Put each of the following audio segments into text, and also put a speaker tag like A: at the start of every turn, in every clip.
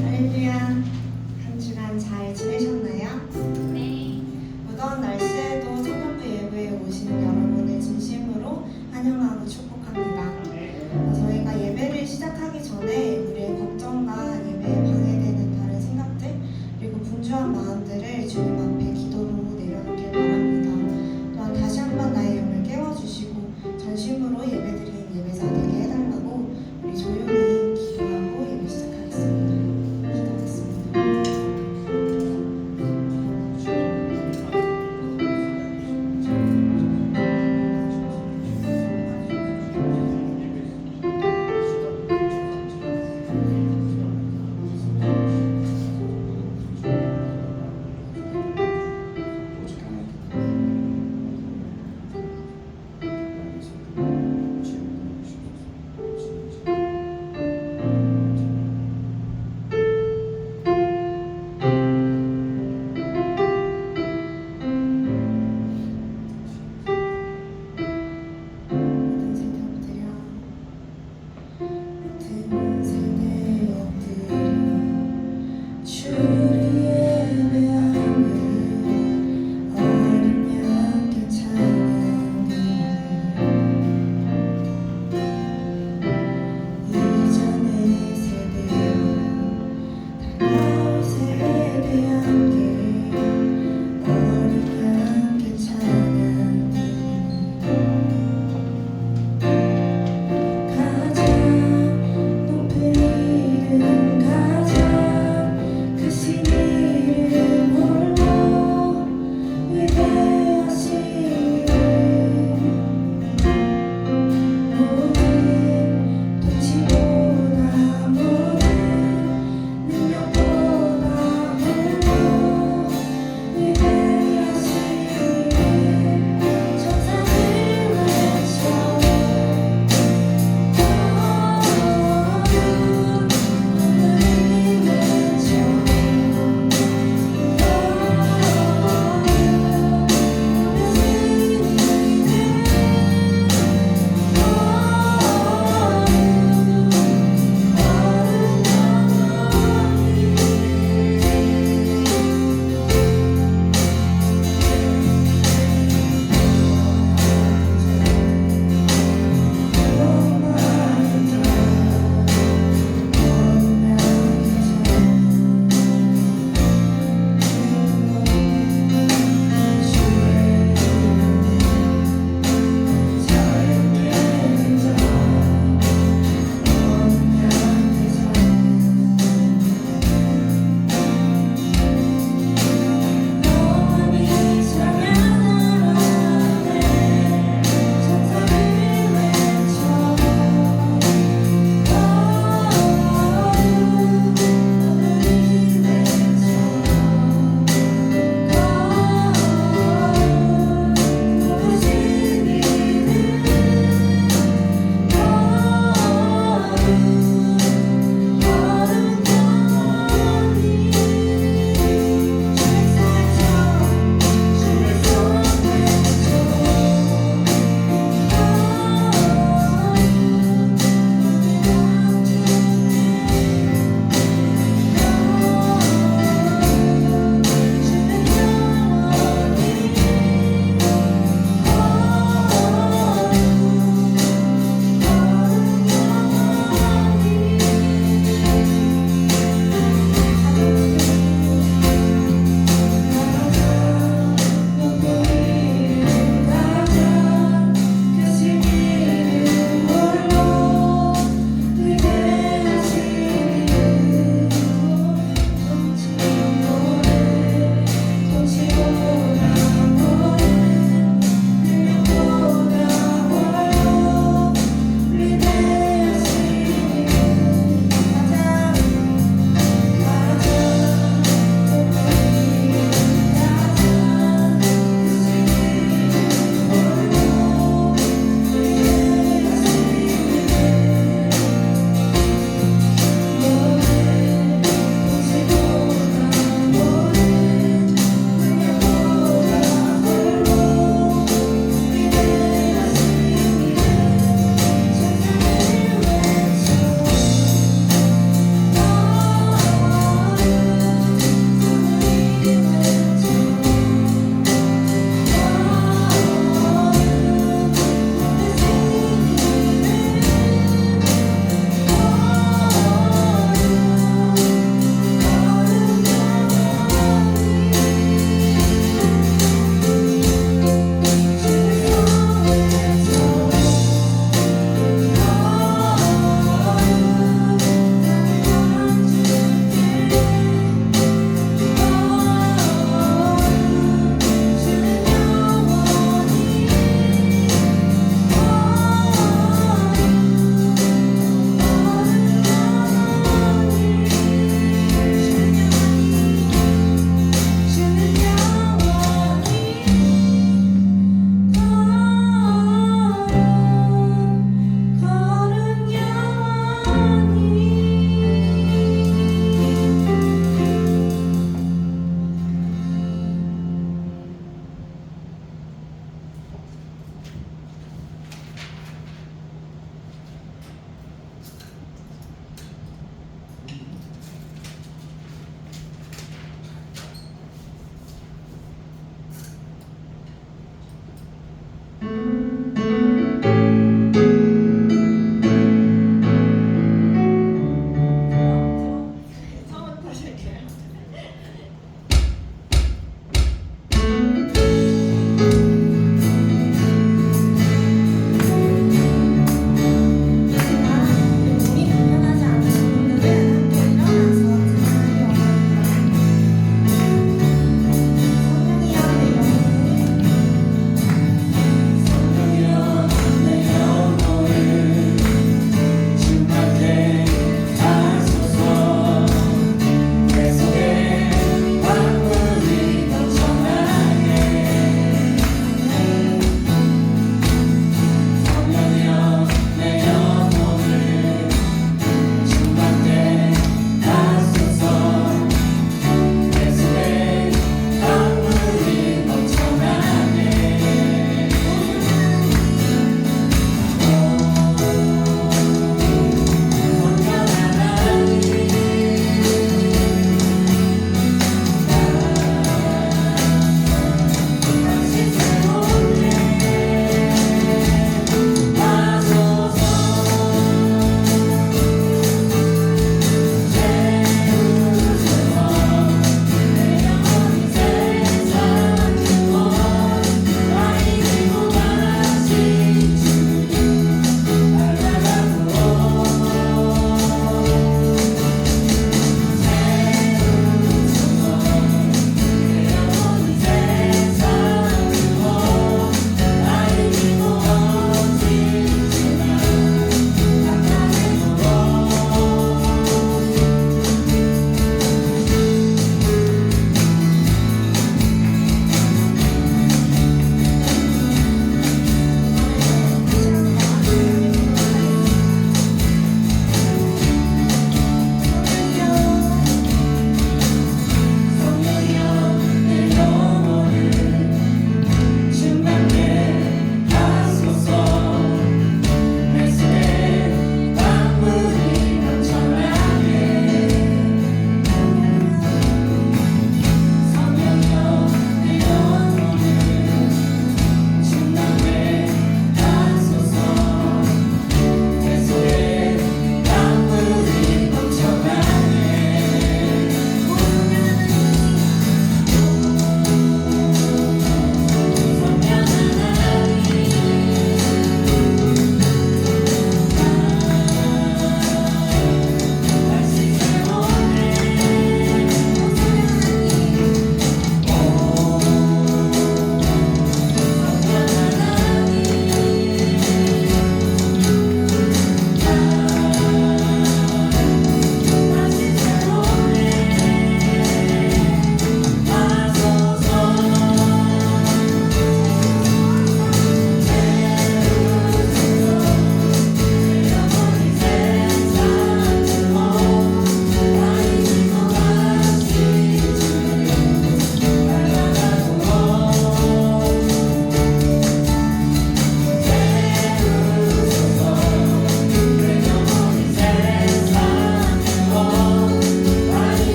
A: 할렐루야. 한 주간 잘 지내셨나요?
B: 네.
A: 무더운 날씨에도 청년부 예배에 오시는 여러분을 진심으로 환영하고 축복합니다. 저희가 예배를 시작하기 전에 우리의 걱정과 예배에 방해되는 다른 생각들 그리고 분주한 마음들을 주님 앞에 기도로 내려놓길 바랍니다. 또한 다시 한번 나의 영을 깨워주시고 전심으로 예배드리는 예배자 되게 해달라고 우리 조용히 기도하고 예배 시작하겠습니다. 기도하겠습니다.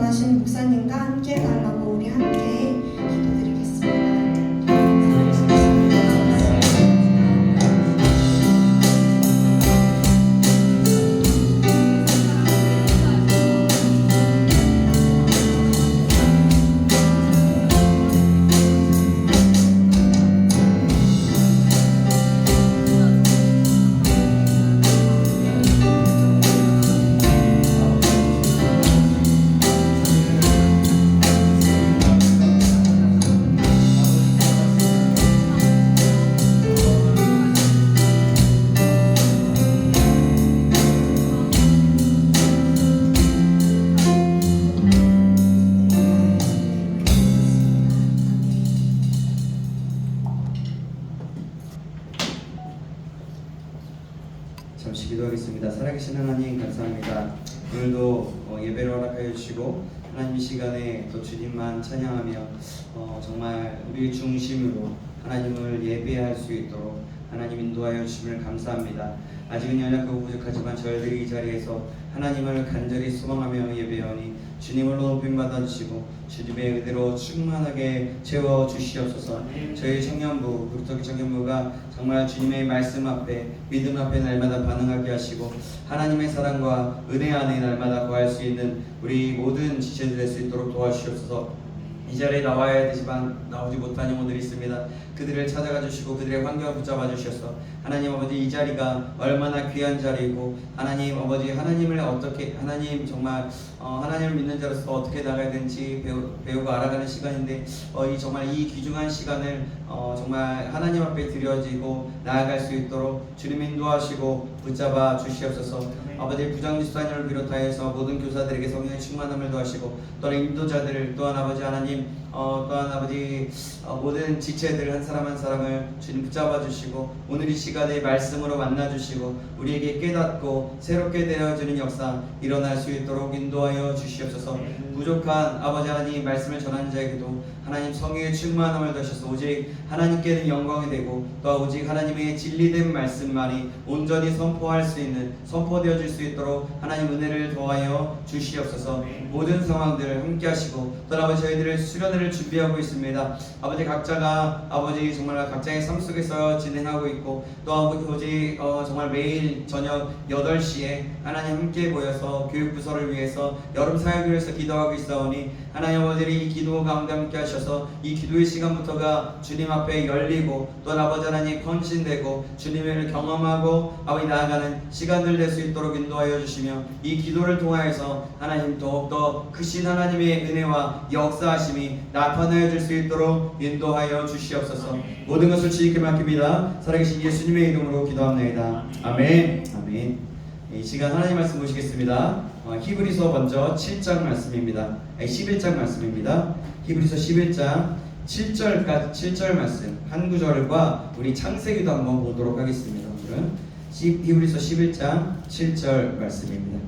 A: 전하신 목사님과 함께 해달라고 우리 함께 기도드리겠습니다.
B: 잠시 기도하겠습니다. 살아계신 하나님 감사합니다. 오늘도 예배를 허락하여 주시고 하나님 이 시간에 또 주님만 찬양하며 정말 우리 중심으로 하나님을 예배할 수 있도록 하나님 인도하여 주심을 감사합니다. 아직은 연약하고 부족하지만 저희들이 이 자리에서 하나님을 간절히 소망하며 예배하니 주님을 높임 받아주시고 주님의 은혜로 충만하게 채워주시옵소서. 저희 청년부 구루터기 청년부가 정말 주님의 말씀 앞에 믿음 앞에 날마다 반응하게 하시고 하나님의 사랑과 은혜 안에 날마다 거할 수 있는 우리 모든 지체들 될 수 있도록 도와주시옵소서. 이 자리에 나와야 되지만 나오지 못한 영혼들이 있습니다. 그들을 찾아가 주시고 그들의 환경을 붙잡아 주셔서 하나님 아버지 이 자리가 얼마나 귀한 자리이고 하나님 아버지 하나님을 어떻게 하나님 정말 하나님을 믿는 자로서 어떻게 나가야 되는지 배우고 알아가는 시간인데 정말 이 귀중한 시간을 정말 하나님 앞에 드려지고 나아갈 수 있도록 주님 인도하시고 붙잡아 주시옵소서. 아버지 부장집사님을 비롯하여서 모든 교사들에게 성령의 충만함을 더하시고 또한 인도자들 또한 아버지 하나님 또한 아버지 모든 지체들 한 사람 한 사람을 주님 붙잡아 주시고 오늘 이 시간에 말씀으로 만나 주시고 우리에게 깨닫고 새롭게 되어지는 역사 일어날 수 있도록 인도하여 주시옵소서. 부족한 아버지 하나님 말씀을 전하는 자에게도 하나님 성령의 충만함을 더하셔서 오직 하나님께는 영광이 되고 또 오직 하나님의 진리된 말씀만이 온전히 선포할 수 있는 선포되어질 수 있도록 하나님 은혜를 더하여 주시옵소서. 모든 상황들 함께 하시고 또 아버지 저희들을 수련회를 준비하고 있습니다. 아버지 각자가 아버지 정말 각자의 삶 속에서 진행하고 있고 또 아버지 정말 매일 저녁 8시에 하나님 함께 모여서 교육부서를 위해서 여름 사역을 위해서 기도하고 있사오니 하나님 아버지 이 기도 가운데 함께 하셔서 이 기도의 시간부터가 주님 앞에 열리고 또 아버지 하나님 헌신되고 주님을 경험하고 아버지 나아가는 시간들 될 수 있도록 인도하여 주시며 이 기도를 통하여서 하나님 더욱더 크신 하나님의 은혜와 역사하심이 나타나여 줄 수 있도록 인도하여 주시옵소서. 모든 것을 주님께 맡깁니다. 살아계신 예수님의 이름으로 기도합니다. 아멘. 아멘. 이 시간 하나님 말씀 보시겠습니다. 히브리서 먼저 7장 말씀입니다. 11장 말씀입니다. 히브리서 11장 7절 말씀 한 구절과 우리 창세기도 한번 보도록 하겠습니다. 오늘은 히브리서 11장 7절 말씀입니다.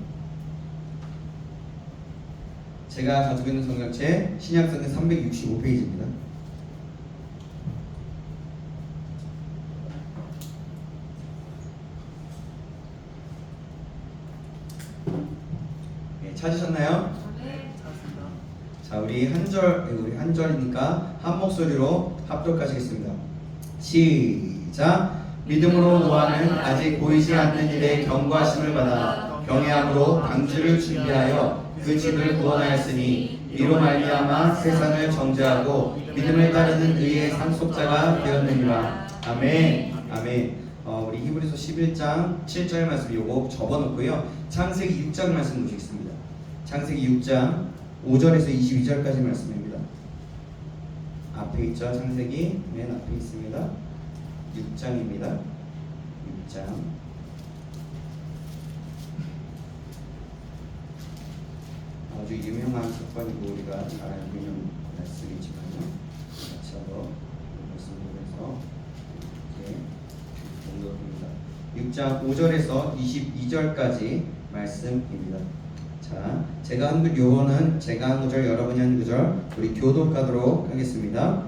B: 제가 가지고 있는 성경책 신약성경 365페이지입니다. 찾으셨나요?
C: 네, 찾았습니다.
B: 자, 우리 한 절이니까 한 목소리로 합독하시겠습니다. 시작. 믿음으로 노아는 아직 보이지 않는 일에 경고하심을 받아 경외함으로 방주를 준비하여 그 집을 구원하였으니 이로 말미암아 세상을 정죄하고 믿음을 따르는 의의 상속자가 되었느니라. 아멘. 아멘. 우리 히브리서 11장 7절 말씀 요거 접어놓고요. 창세기 6장 말씀 보시겠습니다. 창세기 6장 5절에서 22절까지 말씀입니다. 앞에 있죠. 창세기 맨 앞에 있습니다. 6장입니다. 6장 아주 유명한 사건이고 우리가 잘 알고 있는 말씀이지만요. 같이 한번 말씀을 해서 이렇게 공부합니다. 6장 5절에서 22절까지 말씀입니다. 자, 제가 한 요거는 제가 한 구절, 여러분이 한 구절 우리 교독하도록 하겠습니다.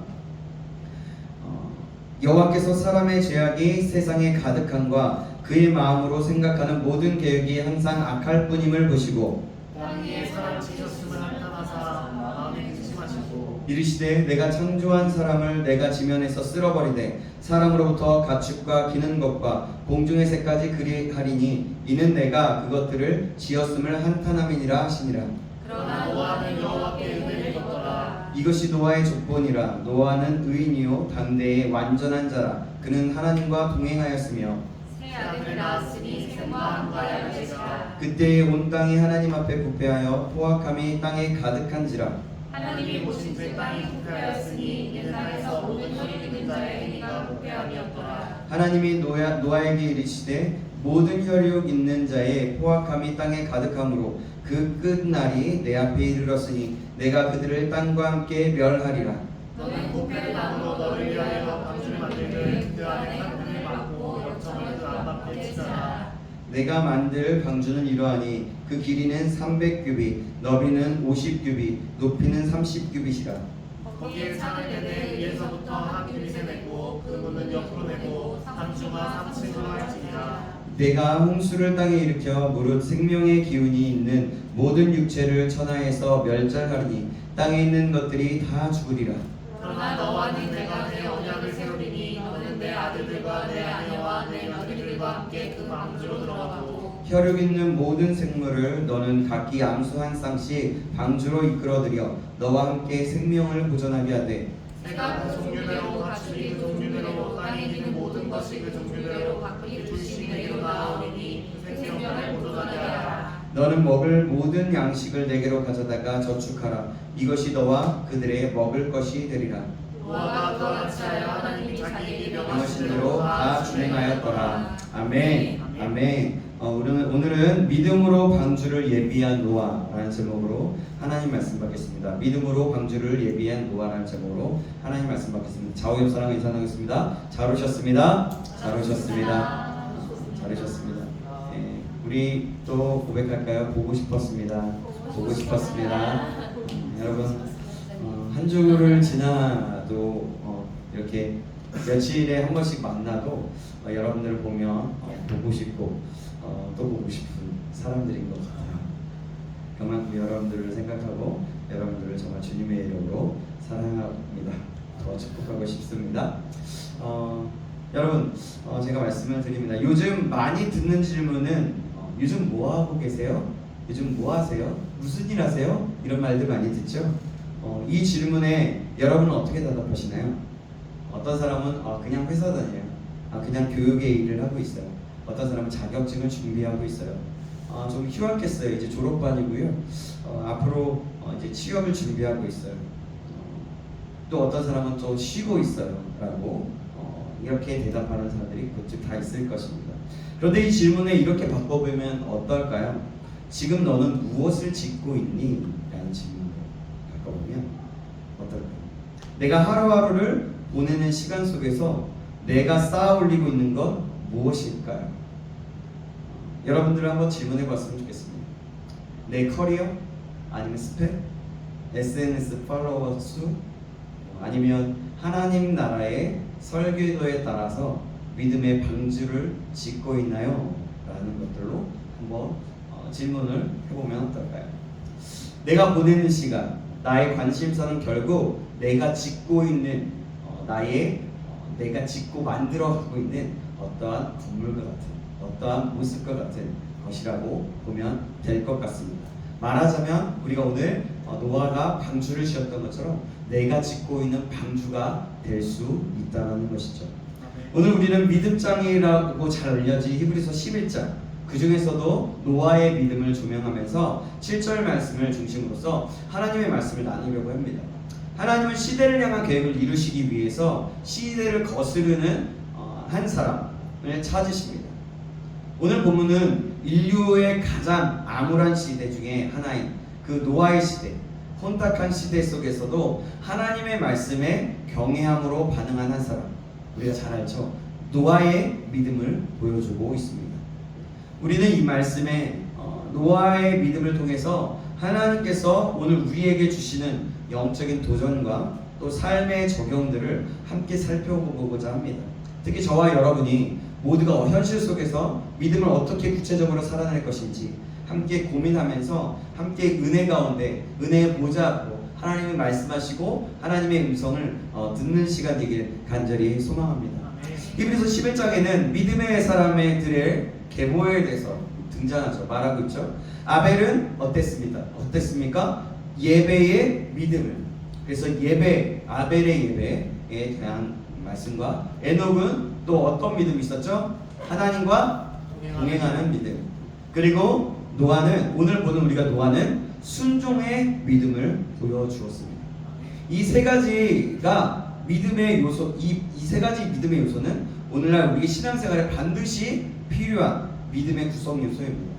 B: 여호와께서 사람의 죄악이 세상에 가득함과 그의 마음으로 생각하는 모든 계획이 항상 악할 뿐임을 보시고
C: 땅 위에 사람 지셨음을 나타나사
B: 이르시되 내가 창조한 사람을 내가 지면에서 쓸어버리되 사람으로부터 가축과 기는 것과 공중의 새까지 그리하리니 이는 내가 그것들을 지었음을 한탄함이니라 하시니라.
C: 그러나 노아는 여호와께 은혜를 입었더라.
B: 이것이 노아의 족본이라. 노아는 의인이요 당대의 완전한 자라. 그는 하나님과 동행하였으며
C: 새 아들을 낳았으니 샘과 함과 양식이라.
B: 그때에 온 땅이 하나님 앞에 부패하여 포악함이 땅에 가득한지라.
C: 하나님이 보신 그 땅이 부패하였으니 이는 땅에서 모든 혈육 있는 자의 행위가 부패함이었더라.
B: 하나님이 노아에게 이르시되 모든 혈육 있는 자의 포악함이 땅에 가득함으로 그 끝날이 내 앞에 이르렀으니 내가 그들을 땅과 함께 멸하리라.
C: 너는 부패를 나무로 너를 위하여 방주를 만들되 그 안에 한문을 막고 역청을 그 안밖에 치잖아.
B: 내가 만들 방주는 이러하니 그 길이는 300규빗, 너비는 50규빗, 높이는 30규빗이라.
C: 거기에 창을 내내 위에서부터 한 규빗에 내고 그 문은 옆으로 내고 3중과 3층으로 할지니라.
B: 내가 홍수를 땅에 일으켜 무릇 생명의 기운이 있는 모든 육체를 천하에서 멸절하리니 땅에 있는 것들이 다 죽으리라.
C: 그러나 너와는 내가 내 언약을 세우리니 너는 내 아들들과 내 아내와 내 며느리들과 함께 그 방주로 들어가고
B: 혈육 있는 모든 생물을 너는 각기 암수 한 쌍씩 방주로 이끌어들여 너와 함께 생명을 보존하게 하되
C: 내가 그 종류대로 가축이 그 종류대로 땅에 있는 모든 것이 그 종류대로 각기 둘씩 내게로 나오리니 그 생명을 보존하게 하라.
B: 너는 먹을 모든 양식을 내게로 가져다가 저축하라. 이것이 너와 그들의 먹을 것이 되리라.
C: 노아가 그와 같이 하여 하나님이 자기에게
B: 명하신 대로 다 준행하였더라. 아멘. 아멘. 오늘은 믿음으로 방주를 예비한 노아라는 제목으로 하나님 말씀 받겠습니다. 믿음으로 방주를 예비한 노아라는 제목으로 하나님 말씀 받겠습니다. 좌우옆 사랑 인사 나누겠습니다. 잘 오셨습니다. 잘 오셨습니다. 잘하셨습니다. 예, 우리 또 고백할까요? 보고 싶었습니다. 보고 싶었습니다. 여러분 한 주를 지나도 이렇게 며칠에 한 번씩 만나도 여러분들을 보면 보고 싶고 또 보고 싶은 사람들인 것 같아요. 그만큼 여러분들을 생각하고 여러분들을 정말 주님의 이름으로 사랑합니다. 더 축복하고 싶습니다. 여러분 제가 말씀을 드립니다. 요즘 많이 듣는 질문은 요즘 뭐 하고 계세요? 요즘 뭐 하세요? 무슨 일 하세요? 이런 말들 많이 듣죠? 이 질문에 여러분은 어떻게 대답하시나요? 어떤 사람은 그냥 회사 다녀요. 그냥 교육의 일을 하고 있어요. 어떤 사람은 자격증을 준비하고 있어요. 좀 휴학했어요. 이제 졸업반이고요. 앞으로 이제 취업을 준비하고 있어요. 또 어떤 사람은 또 쉬고 있어요. 라고 이렇게 대답하는 사람들이 그쪽 다 있을 것입니다. 그런데 이 질문에 이렇게 바꿔보면 어떨까요? 지금 너는 무엇을 짓고 있니? 라는 질문으로 바꿔보면 어떨까요? 내가 하루하루를 보내는 시간 속에서 내가 쌓아 올리고 있는 것 무엇일까요? 여러분들 한번 질문해 봤으면 좋겠습니다. 내 커리어? 아니면 스펙? SNS 팔로워 수? 아니면 하나님 나라의 설교도에 따라서 믿음의 방주를 짓고 있나요? 라는 것들로 한번 질문을 해보면 어떨까요? 내가 보내는 시간, 나의 관심사는 결국 내가 짓고 있는 내가 짓고 만들어가고 있는 어떠한 건물과 같은 어떠한 모습과 같은 것이라고 보면 될 것 같습니다. 말하자면 우리가 오늘 노아가 방주를 지었던 것처럼 내가 짓고 있는 방주가 될 수 있다는 것이죠. 오늘 우리는 믿음장이라고 잘 알려진 히브리서 11장 그 중에서도 노아의 믿음을 조명하면서 7절 말씀을 중심으로서 하나님의 말씀을 나누려고 합니다. 하나님은 시대를 향한 계획을 이루시기 위해서 시대를 거스르는 한 사람을 찾으십니다. 오늘 본문은 인류의 가장 암울한 시대 중에 하나인 그 노아의 시대, 혼탁한 시대 속에서도 하나님의 말씀에 경외함으로 반응한 한 사람, 우리가 잘 알죠? 노아의 믿음을 보여주고 있습니다. 우리는 이 말씀에 노아의 믿음을 통해서 하나님께서 오늘 우리에게 주시는 영적인 도전과 또 삶의 적용들을 함께 살펴보고자 합니다. 특히 저와 여러분이 모두가 현실 속에서 믿음을 어떻게 구체적으로 살아낼 것인지 함께 고민하면서 함께 은혜 가운데 은혜의 보좌 앞으로 하나님이 말씀하시고 하나님의 음성을 듣는 시간 되길 간절히 소망합니다. 히브리서 11장에는 믿음의 사람들의 계보에 대해서 등장하죠. 말하고 있죠. 아벨은 어땠습니까? 예배의 믿음을. 그래서 아벨의 예배에 대한 말씀과 에녹은 또 어떤 믿음이 있었죠? 하나님과 동행하는 믿음. 그리고 오늘 보는 우리가 노아는 순종의 믿음을 보여주었습니다. 이 세 가지가 믿음의 요소, 이 세 가지 믿음의 요소는 오늘날 우리 신앙생활에 반드시 필요한 믿음의 구성 요소입니다.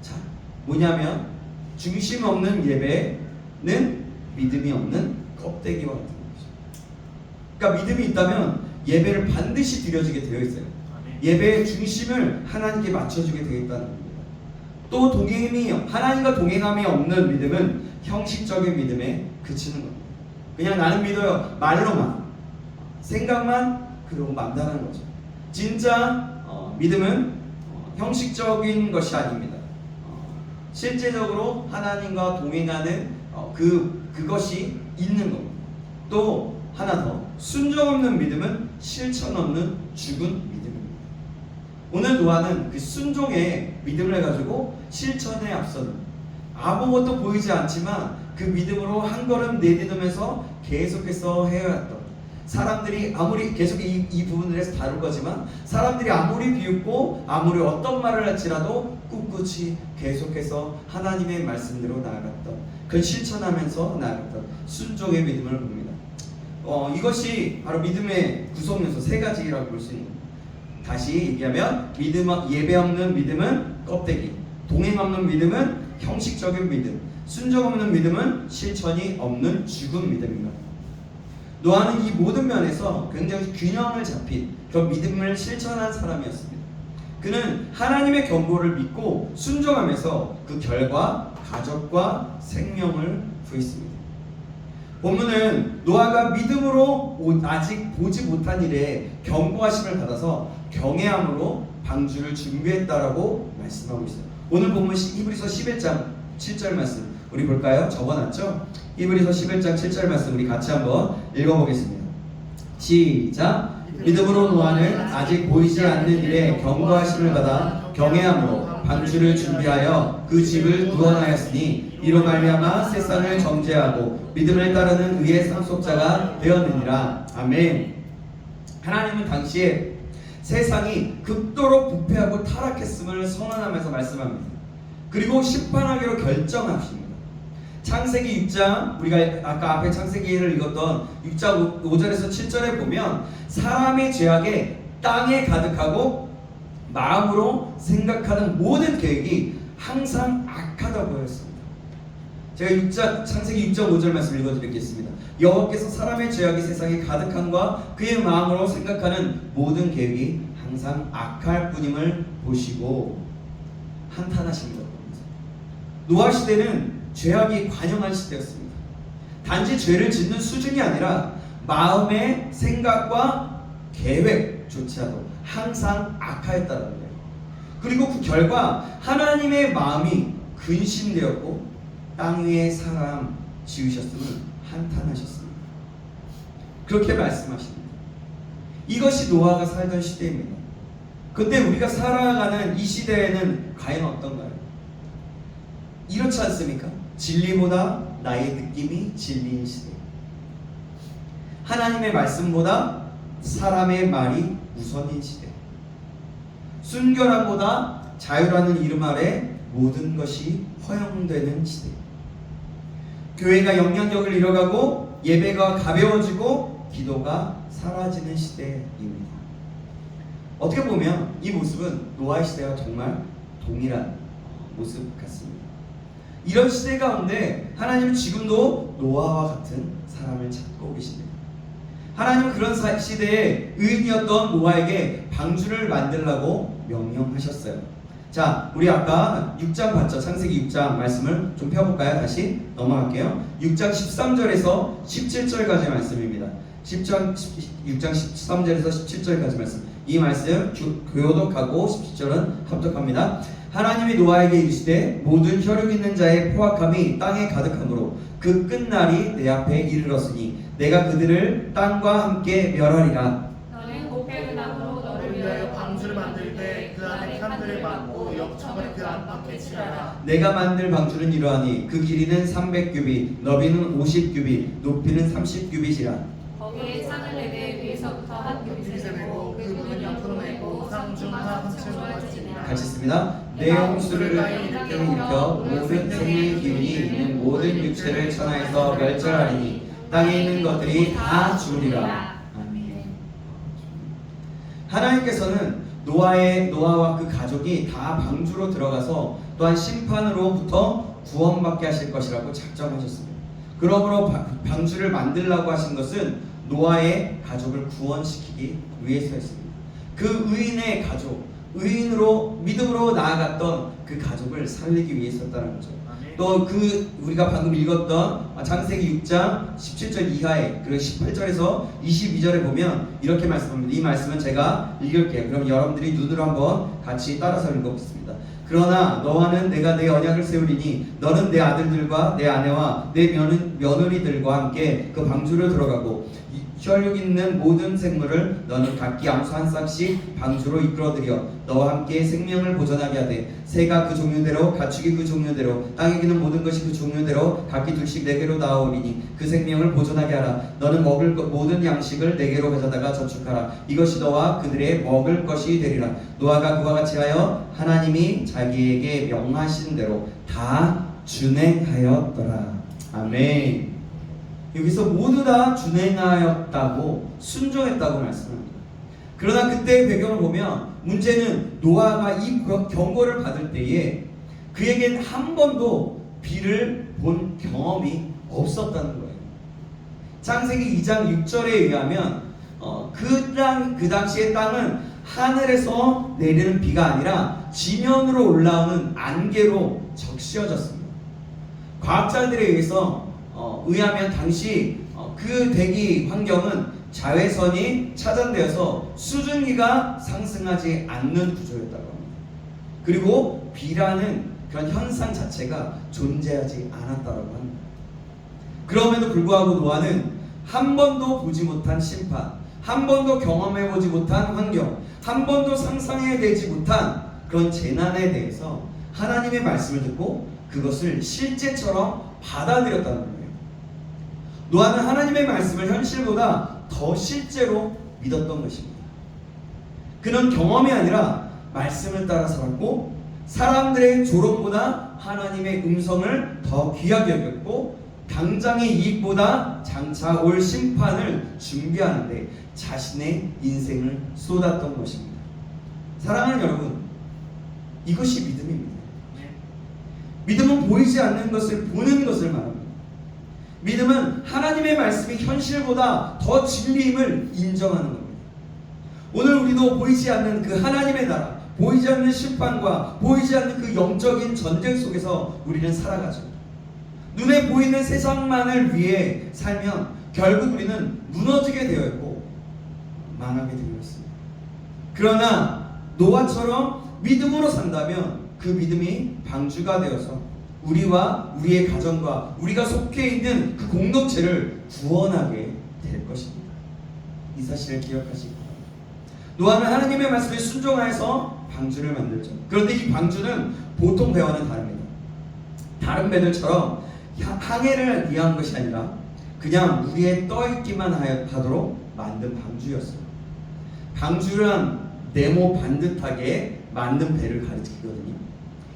B: 자, 뭐냐면 중심 없는 예배는 믿음이 없는 껍데기와 같은 것이죠. 그러니까 믿음이 있다면 예배를 반드시 드려지게 되어 있어요. 예배의 중심을 하나님께 맞춰주게 되어 있다는 겁니다. 또 하나님과 동행함이 없는 믿음은 형식적인 믿음에 그치는 겁니다. 그냥 나는 믿어요. 말로만, 생각만 그러고 만다는 거죠. 진짜 믿음은 형식적인 것이 아닙니다. 실제적으로 하나님과 동행하는 그것이 있는 겁니다. 또 하나 더, 순종 없는 믿음은 실천 없는 죽은 믿음입니다. 오늘 노아는 그 순종의 믿음을 가지고 실천에 앞서는, 아무것도 보이지 않지만 그 믿음으로 한 걸음 내딛으면서 계속해서 해왔던, 사람들이 아무리 계속 이 부분을 해서 다룰 거지만 사람들이 아무리 비웃고 아무리 어떤 말을 할지라도 꿋꿋이 계속해서 하나님의 말씀대로 나아갔던, 그걸 실천하면서 나아갔던 순종의 믿음을 봅니다. 이것이 바로 믿음의 구성 요소 세 가지라고 볼 수 있는 겁니다. 다시 얘기하면 예배 없는 믿음은 껍데기, 동행 없는 믿음은 형식적인 믿음, 순종 없는 믿음은 실천이 없는 죽은 믿음입니다. 노아는 이 모든 면에서 굉장히 균형을 잡힌 그런 믿음을 실천한 사람이었습니다. 그는 하나님의 경고를 믿고 순종하면서 그 결과 가족과 생명을 구했습니다. 본문은 노아가 믿음으로 아직 보지 못한 일에 경고하심을 받아서 경외함으로 방주를 준비했다라고 말씀하고 있어요. 오늘 본문 히브리서 11장 7절 말씀 우리 볼까요? 적어놨죠? 히브리서 11장 7절 말씀 우리 같이 한번 읽어보겠습니다. 시작! 믿음으로 노아는 아직 보이지 않는 일에 경고하심을 받아 경외함으로 방주를 준비하여 그 집을 구원하였으니 이로 말미암아 세상을 정죄하고 믿음을 따르는 의의 상속자가 되었느니라. 아멘. 하나님은 당시에 세상이 극도로 부패하고 타락했음을 선언하면서 말씀합니다. 그리고 심판하기로 결정하십니다. 창세기 6장, 우리가 아까 앞에 창세기를 읽었던 6장 5절에서 7절에 보면 사람의 죄악에 땅에 가득하고 마음으로 생각하는 모든 계획이 항상 악하다고 하였습니다. 제가 창세기 6장 5절 말씀 읽어드리겠습니다. 여호와께서 사람의 죄악이 세상에 가득함과 그의 마음으로 생각하는 모든 계획이 항상 악할 뿐임을 보시고 한탄하십니다. 노아 시대는 죄악이 관영한 시대였습니다. 단지 죄를 짓는 수준이 아니라 마음의 생각과 계획조차도 항상 악하였다는 거예요. 그리고 그 결과 하나님의 마음이 근심되었고 땅 위에 사람 지으셨음을 한탄하셨습니다. 그렇게 말씀하십니다. 이것이 노아가 살던 시대입니다. 근데 우리가 살아가는 이 시대에는 과연 어떤가요? 이렇지 않습니까? 진리보다 나의 느낌이 진리인 시대. 하나님의 말씀보다 사람의 말이 우선인 시대. 순결함보다 자유라는 이름 아래 모든 것이 허용되는 시대. 교회가 영향력을 잃어가고 예배가 가벼워지고 기도가 사라지는 시대입니다. 어떻게 보면 이 모습은 노아의 시대와 정말 동일한 모습 같습니다. 이런 시대 가운데 하나님은 지금도 노아와 같은 사람을 찾고 계십니다. 하나님은 그런 시대에 의인이었던 노아에게 방주를 만들라고 명령하셨어요. 자, 우리 아까 6장 봤죠? 창세기 6장 말씀을 좀 펴볼까요? 다시 넘어갈게요. 6장 13절에서 17절까지 말씀입니다. 6장 13절에서 17절까지 말씀. 이 말씀 교독하고 17절은 합독합니다. 하나님이 노아에게 이르시되 모든 혈육 있는 자의 포악함이 땅에 가득함으로 그 끝날이 내 앞에 이르렀으니 내가 그들을 땅과 함께 멸하리라.
D: 너는 고패의 나무로 너를 위하여 방주를 만들 때 그 안에 칸들을 막고 역청을 그 안팎에 칠하라.
B: 내가 만들 방주는 이러하니 그 길이는 300규빗, 너비는 50규빗, 높이는 30규빗이라.
D: 거기에 창을 내되 위에서부터 한 규빗을 내고 그 문은 옆으로 내고 상중하 한층을 지니라.
B: 같이 씁니다. 내 홍수를 일으켜 모든 생명의 기운이 있는 모든 육체를 천하에서 멸절하리니 땅에 있는 것들이 다 죽으리라. 아멘. 하나님께서는 노아와 그 가족이 다 방주로 들어가서 또한 심판으로부터 구원받게 하실 것이라고 작정하셨습니다. 그러므로 방주를 만들라고 하신 것은 노아의 가족을 구원시키기 위해서였습니다. 그 의인의 가족, 의인으로 믿음으로 나아갔던 그 가족을 살리기 위해서였다는 거죠. 또 우리가 방금 읽었던 창세기 6장 17절 이하에 그리고 18절에서 22절에 보면 이렇게 말씀합니다. 이 말씀은 제가 읽을게요. 그럼 여러분들이 눈으로 한번 같이 따라서 읽어보겠습니다. 그러나 너와는 내가 내 언약을 세우리니 너는 내 아들들과 내 아내와 내 며느리들과 함께 그 방주를 들어가고 혈육 있는 모든 생물을 너는 각기 암수 한 쌍씩 방주로 이끌어들여 너와 함께 생명을 보존하게 하되 새가 그 종류대로 가축이 그 종류대로 땅에 기는 모든 것이 그 종류대로 각기 둘씩 내게로 나아오리니 그 생명을 보존하게 하라. 너는 먹을 모든 양식을 내게로 가져다가 저축하라. 이것이 너와 그들의 먹을 것이 되리라. 노아가 그와 같이 하여 하나님이 자기에게 명하신 대로 다 준행하였더라. 아멘. 여기서 모두 다 준행하였다고 순종했다고 말씀합니다. 그러나 그때의 배경을 보면 문제는 노아가 이 경고를 받을 때에 그에겐 한 번도 비를 본 경험이 없었다는 거예요. 창세기 2장 6절에 의하면 그 당시의 땅은 하늘에서 내리는 비가 아니라 지면으로 올라오는 안개로 적시어졌습니다. 과학자들에 의하면 당시 그 대기 환경은 자외선이 차단되어서 수증기가 상승하지 않는 구조였다고 합니다. 그리고 비라는 그런 현상 자체가 존재하지 않았다고 합니다. 그럼에도 불구하고 노아는 한 번도 보지 못한 심판, 한 번도 경험해보지 못한 환경, 한 번도 상상해내지 못한 그런 재난에 대해서 하나님의 말씀을 듣고 그것을 실제처럼 받아들였다는 거예요. 노아는 하나님의 말씀을 현실보다 더 실제로 믿었던 것입니다. 그는 경험이 아니라 말씀을 따라 살았고 사람들의 조롱보다 하나님의 음성을 더 귀하게 여겼고 당장의 이익보다 장차 올 심판을 준비하는데 자신의 인생을 쏟았던 것입니다. 사랑하는 여러분, 이것이 믿음입니다. 믿음은 보이지 않는 것을 보는 것을 말합니다. 믿음은 하나님의 말씀이 현실보다 더 진리임을 인정하는 겁니다. 오늘 우리도 보이지 않는 그 하나님의 나라, 보이지 않는 심판과 보이지 않는 그 영적인 전쟁 속에서 우리는 살아가죠. 눈에 보이는 세상만을 위해 살면 결국 우리는 무너지게 되어 있고 망하게 되어 있습니다. 그러나 노아처럼 믿음으로 산다면 그 믿음이 방주가 되어서 우리와 우리의 가정과 우리가 속해 있는 그 공동체를 구원하게 될 것입니다. 이 사실을 기억하시기 바랍니다. 노아는 하나님의 말씀에 순종하여서 방주를 만들죠. 그런데 이 방주는 보통 배와는 다릅니다. 다른 배들처럼 항해를 위한 것이 아니라 그냥 물 위에 떠있기만 하도록 만든 방주였어요. 방주란 네모 반듯하게 만든 배를 가리키거든요.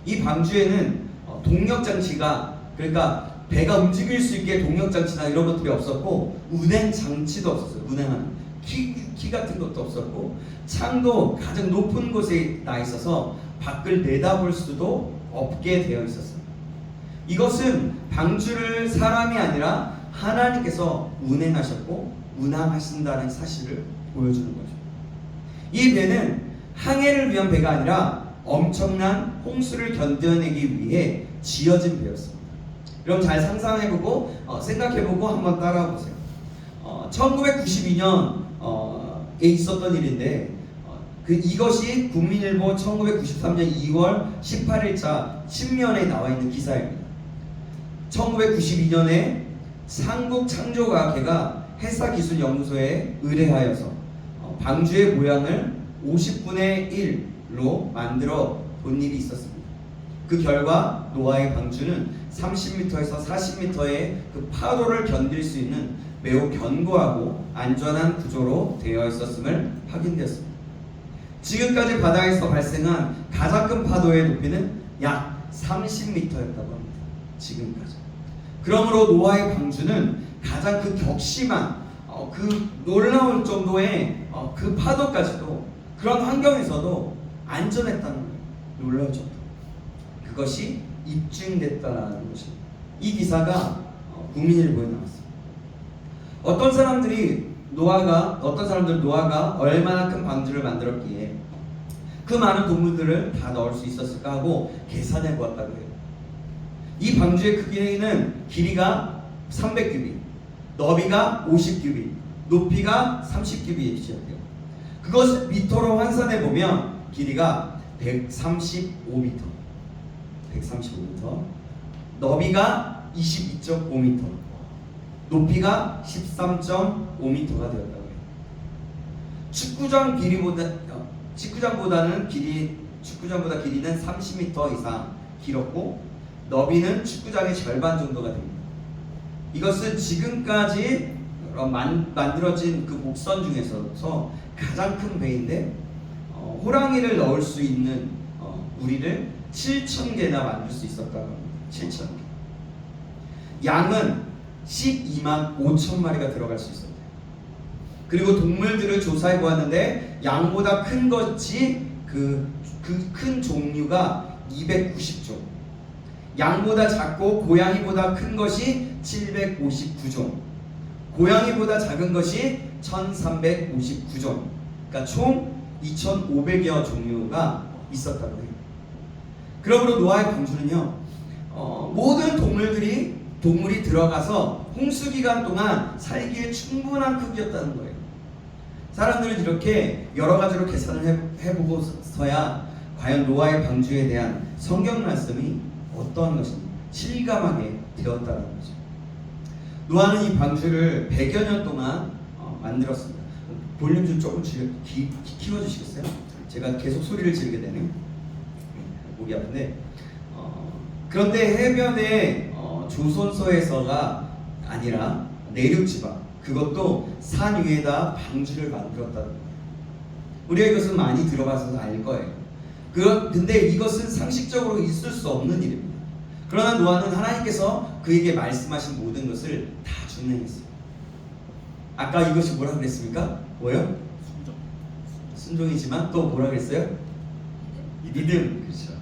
B: 이 방주에는 동력장치가, 그러니까 배가 움직일 수 있게 동력장치나 이런 것들이 없었고 운행장치도 없었어요. 운행하는 키 같은 것도 없었고 창도 가장 높은 곳에 나 있어서 밖을 내다볼 수도 없게 되어 있었어요. 이것은 방주를 사람이 아니라 하나님께서 운행하셨고 운항하신다는 사실을 보여주는 거죠. 이 배는 항해를 위한 배가 아니라 엄청난 홍수를 견뎌내기 위해 지어진 배였습니다. 여러분 잘 상상해보고 생각해보고 한번 따라해보세요. 1992년에 있었던 일인데 이것이 국민일보 1993년 2월 18일자 신면에 나와 있는 기사입니다. 1992년에 상국창조과학회가 해사기술연구소에 의뢰하여서 방주의 모양을 50분의 1로 만들어 본 일이 있었습니다. 그 결과 노아의 방주는 30m에서 40m의 그 파도를 견딜 수 있는 매우 견고하고 안전한 구조로 되어 있었음을 확인되었습니다. 지금까지 바다에서 발생한 가장 큰 파도의 높이는 약 30m였다고 합니다. 지금까지. 그러므로 노아의 방주는 가장 그 격심한 그 놀라울 정도의 그 파도까지도 그런 환경에서도 안전했다는 거예요. 놀라울 정도. 그것이 입증됐다라는 것입니다. 이 기사가 국민일보에 나왔습니다. 어떤 사람들은 노아가 얼마나 큰 방주를 만들었기에 그 많은 동물들을 다 넣을 수 있었을까 하고 계산해 보았다고 해요. 이 방주의 크기는 길이가 300규빗, 너비가 50규빗, 높이가 30규빗이었대요. 그것을 미터로 환산해 보면 길이가 135m, 너비가 22.5m, 높이가 13.5m가 되었다고 해요. 축구장보다 길이는 30m 이상 길었고 너비는 축구장의 절반 정도가 됩니다. 이것은 지금까지 만들어진 그 목선 중에서 가장 큰 배인데 호랑이를 넣을 수 있는 우리를 7,000개나 만들 수 있었다고 합니다. 7,000개. 양은 12만 5천 마리가 들어갈 수 있었대요. 그리고 동물들을 조사해 보았는데 양보다 큰 것이 그 큰 종류가 290종, 양보다 작고 고양이보다 큰 것이 759종, 고양이보다 작은 것이 1359종, 그러니까 총 2500여 종류가 있었다고 해요. 그러므로 노아의 방주는요, 모든 동물이 들어가서 홍수 기간 동안 살기에 충분한 크기였다는 거예요. 사람들은 이렇게 여러 가지로 계산을 해보고서야 과연 노아의 방주에 대한 성경 말씀이 어떠한 것인지 실감하게 되었다는 거죠. 노아는 이 방주를 100여 년 동안 만들었습니다. 볼륨 좀 조금 키워주시겠어요? 제가 계속 소리를 지르게 되네요. 목이 아픈데 그런데 해변에 조선소에서가 아니라 내륙지방, 그것도 산 위에다 방주를 만들었다는 거예요. 우리가 이것은 많이 들어봐서 알 거예요. 근데 이것은 상식적으로 있을 수 없는 일입니다. 그러나 노아는 하나님께서 그에게 말씀하신 모든 것을 다 준행했어요. 아까 이것이 뭐라 그랬습니까? 뭐요? 순종이지만 또 뭐라 그랬어요? 믿음. 그렇죠.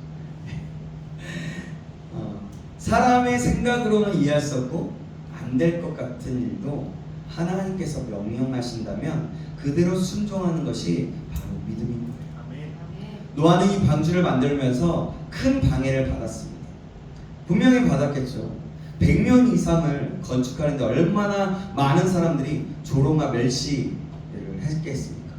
B: 사람의 생각으로는 이해할 수 없고 안 될 것 같은 일도 하나님께서 명령하신다면 그대로 순종하는 것이 바로 믿음인 거예요. 노아는 이 방주를 만들면서 큰 방해를 받았습니다. 분명히 받았겠죠. 100년 이상을 건축하는데 얼마나 많은 사람들이 조롱과 멸시를 했겠습니까?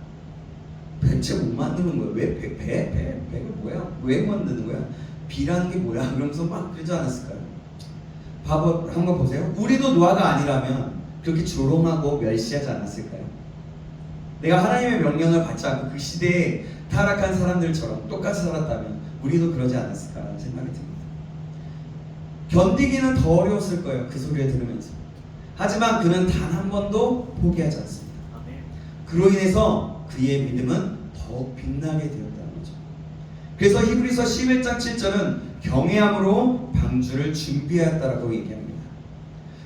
B: 대체 못 만드는 거예요. 왜 배가 뭐야? 왜 만드는 거야? 비라는 게 뭐야? 그러면서 막 그러지 않았을까요? 한번 보세요. 우리도 노아가 아니라면 그렇게 조롱하고 멸시하지 않았을까요? 내가 하나님의 명령을 받지 않고 그 시대에 타락한 사람들처럼 똑같이 살았다면 우리도 그러지 않았을까라는 생각이 듭니다. 견디기는 더 어려웠을 거예요. 그 소리를 들으면서. 하지만 그는 단 한 번도 포기하지 않습니다. 그로 인해서 그의 믿음은 더욱 빛나게 되었다는 거죠. 그래서 히브리서 11장 7절은 경외함으로 방주를 준비하였다라고 얘기합니다.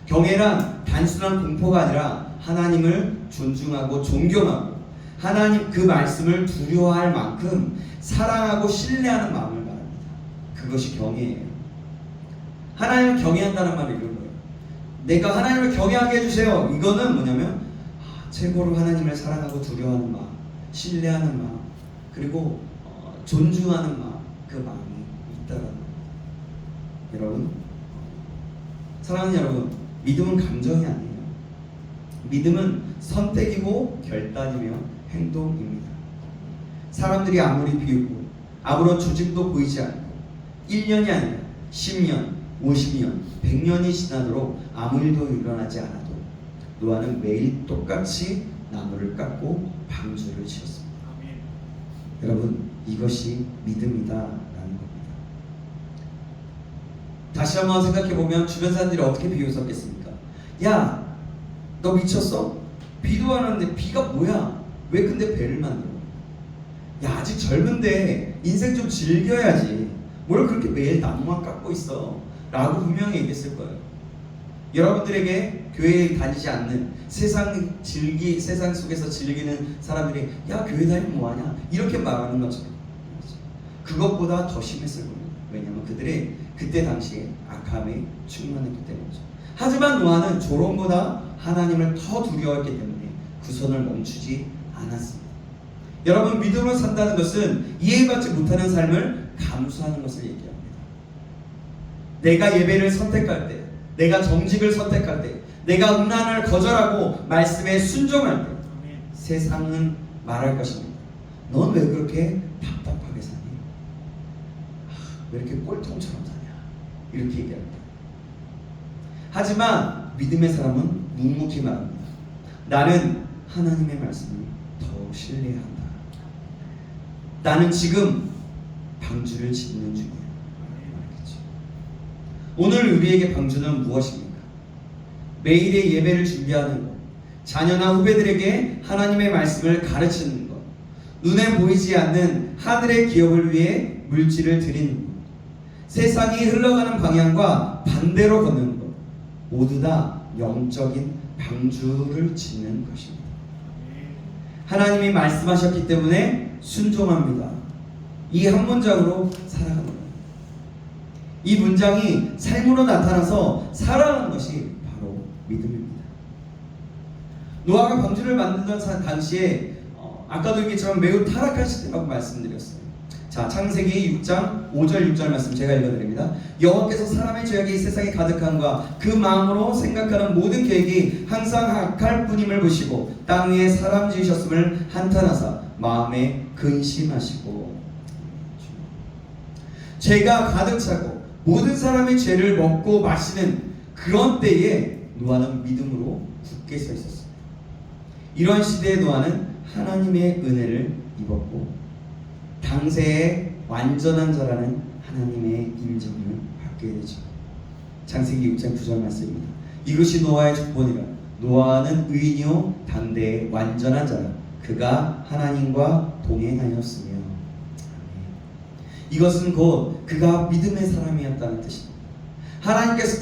B: 경외란 단순한 공포가 아니라 하나님을 존중하고 존경하고 하나님 그 말씀을 두려워할 만큼 사랑하고 신뢰하는 마음을 말합니다. 그것이 경외예요. 하나님을 경외한다는 말이 이런 거예요. 내가 하나님을 경외하게 해주세요. 이거는 뭐냐면 최고로 하나님을 사랑하고 두려워하는 마음, 신뢰하는 마음, 그리고 존중하는 마음, 그 마음이 있다라는 거예요. 여러분, 사랑하는 여러분, 믿음은 감정이 아니에요. 믿음은 선택이고 결단이며 행동입니다. 사람들이 아무리 비웃고 아무런 조짐도 보이지 않고 1년이 아니라 10년, 50년, 100년이 지나도록 아무 일도 일어나지 않아도 노아는 매일 똑같이 나무를 깎고 방주를 지었습니다. 여러분, 이것이 믿음이다라는 겁니다. 다시 한번 생각해보면 주변 사람들이 어떻게 비웃었겠습니까? 야, 너 미쳤어? 비도 안 왔는데 비가 뭐야? 왜 근데 배를 만들어? 야, 아직 젊은데 인생 좀 즐겨야지. 뭘 그렇게 매일 나무만 깎고 있어? 라고 분명히 얘기했을 거예요. 여러분들에게 교회에 다니지 않는 세상 속에서 즐기는 사람들이 야, 교회 다니면 뭐하냐? 이렇게 말하는 것처럼 그것보다 더 심했을 겁니다. 왜냐하면 그들이 그때 당시에 악함에 충만했기 때문이죠. 하지만 노아는 조롱보다 하나님을 더 두려워했기 때문에 그 손을 멈추지 않았습니다. 여러분, 믿음으로 산다는 것은 이해받지 못하는 삶을 감수하는 것을 얘기합니다. 내가 예배를 선택할 때, 내가 정직을 선택할 때, 내가 음란을 거절하고 말씀에 순종할 때 세상은 말할 것입니다. 넌 왜 그렇게 답답하게 사니? 왜 이렇게 꼴통처럼 사냐? 이렇게 얘기합니다. 하지만 믿음의 사람은 묵묵히 말합니다. 나는 하나님의 말씀을 더 신뢰한다. 나는 지금 방주를 짓는 중이야. 오늘 우리에게 방주는 무엇입니까? 매일의 예배를 준비하는 것, 자녀나 후배들에게 하나님의 말씀을 가르치는 것, 눈에 보이지 않는 하늘의 기업을 위해 물질을 드리는 것, 세상이 흘러가는 방향과 반대로 걷는 것, 모두 다 영적인 방주를 짓는 것입니다. 하나님이 말씀하셨기 때문에 순종합니다. 이 한 문장으로 살아가는 겁니다. 이 문장이 삶으로 나타나서 살아가는 것이 바로 믿음입니다. 노아가 방주를 만들던 당시에 아까도 얘기했지만 매우 타락한 시대라고 말씀드렸어요. 자, 창세기 6장 5절 6절 말씀 제가 읽어드립니다. 여호와께서 사람의 죄악이 세상에 가득함과 그 마음으로 생각하는 모든 계획이 항상 악할 뿐임을 보시고 땅 위에 사람 지으셨음을 한탄하사 마음에 근심하시고. 죄가 가득 차고 모든 사람의 죄를 먹고 마시는 그런 때에 노아는 믿음으로 굳게 서 있었습니다. 이런 시대에 노아는 하나님의 은혜를 입었고 당세의 완전한 자라는 하나님의 인정을 받게 되죠. 창세기 6장 9절 말씀입니다. 이것이 노아의 조건이라. 노아는 의인이요 당대의 완전한 자라. 그가 하나님과 동행하였으며. 이것은 곧 그가 믿음의 사람이었다는 뜻입니다.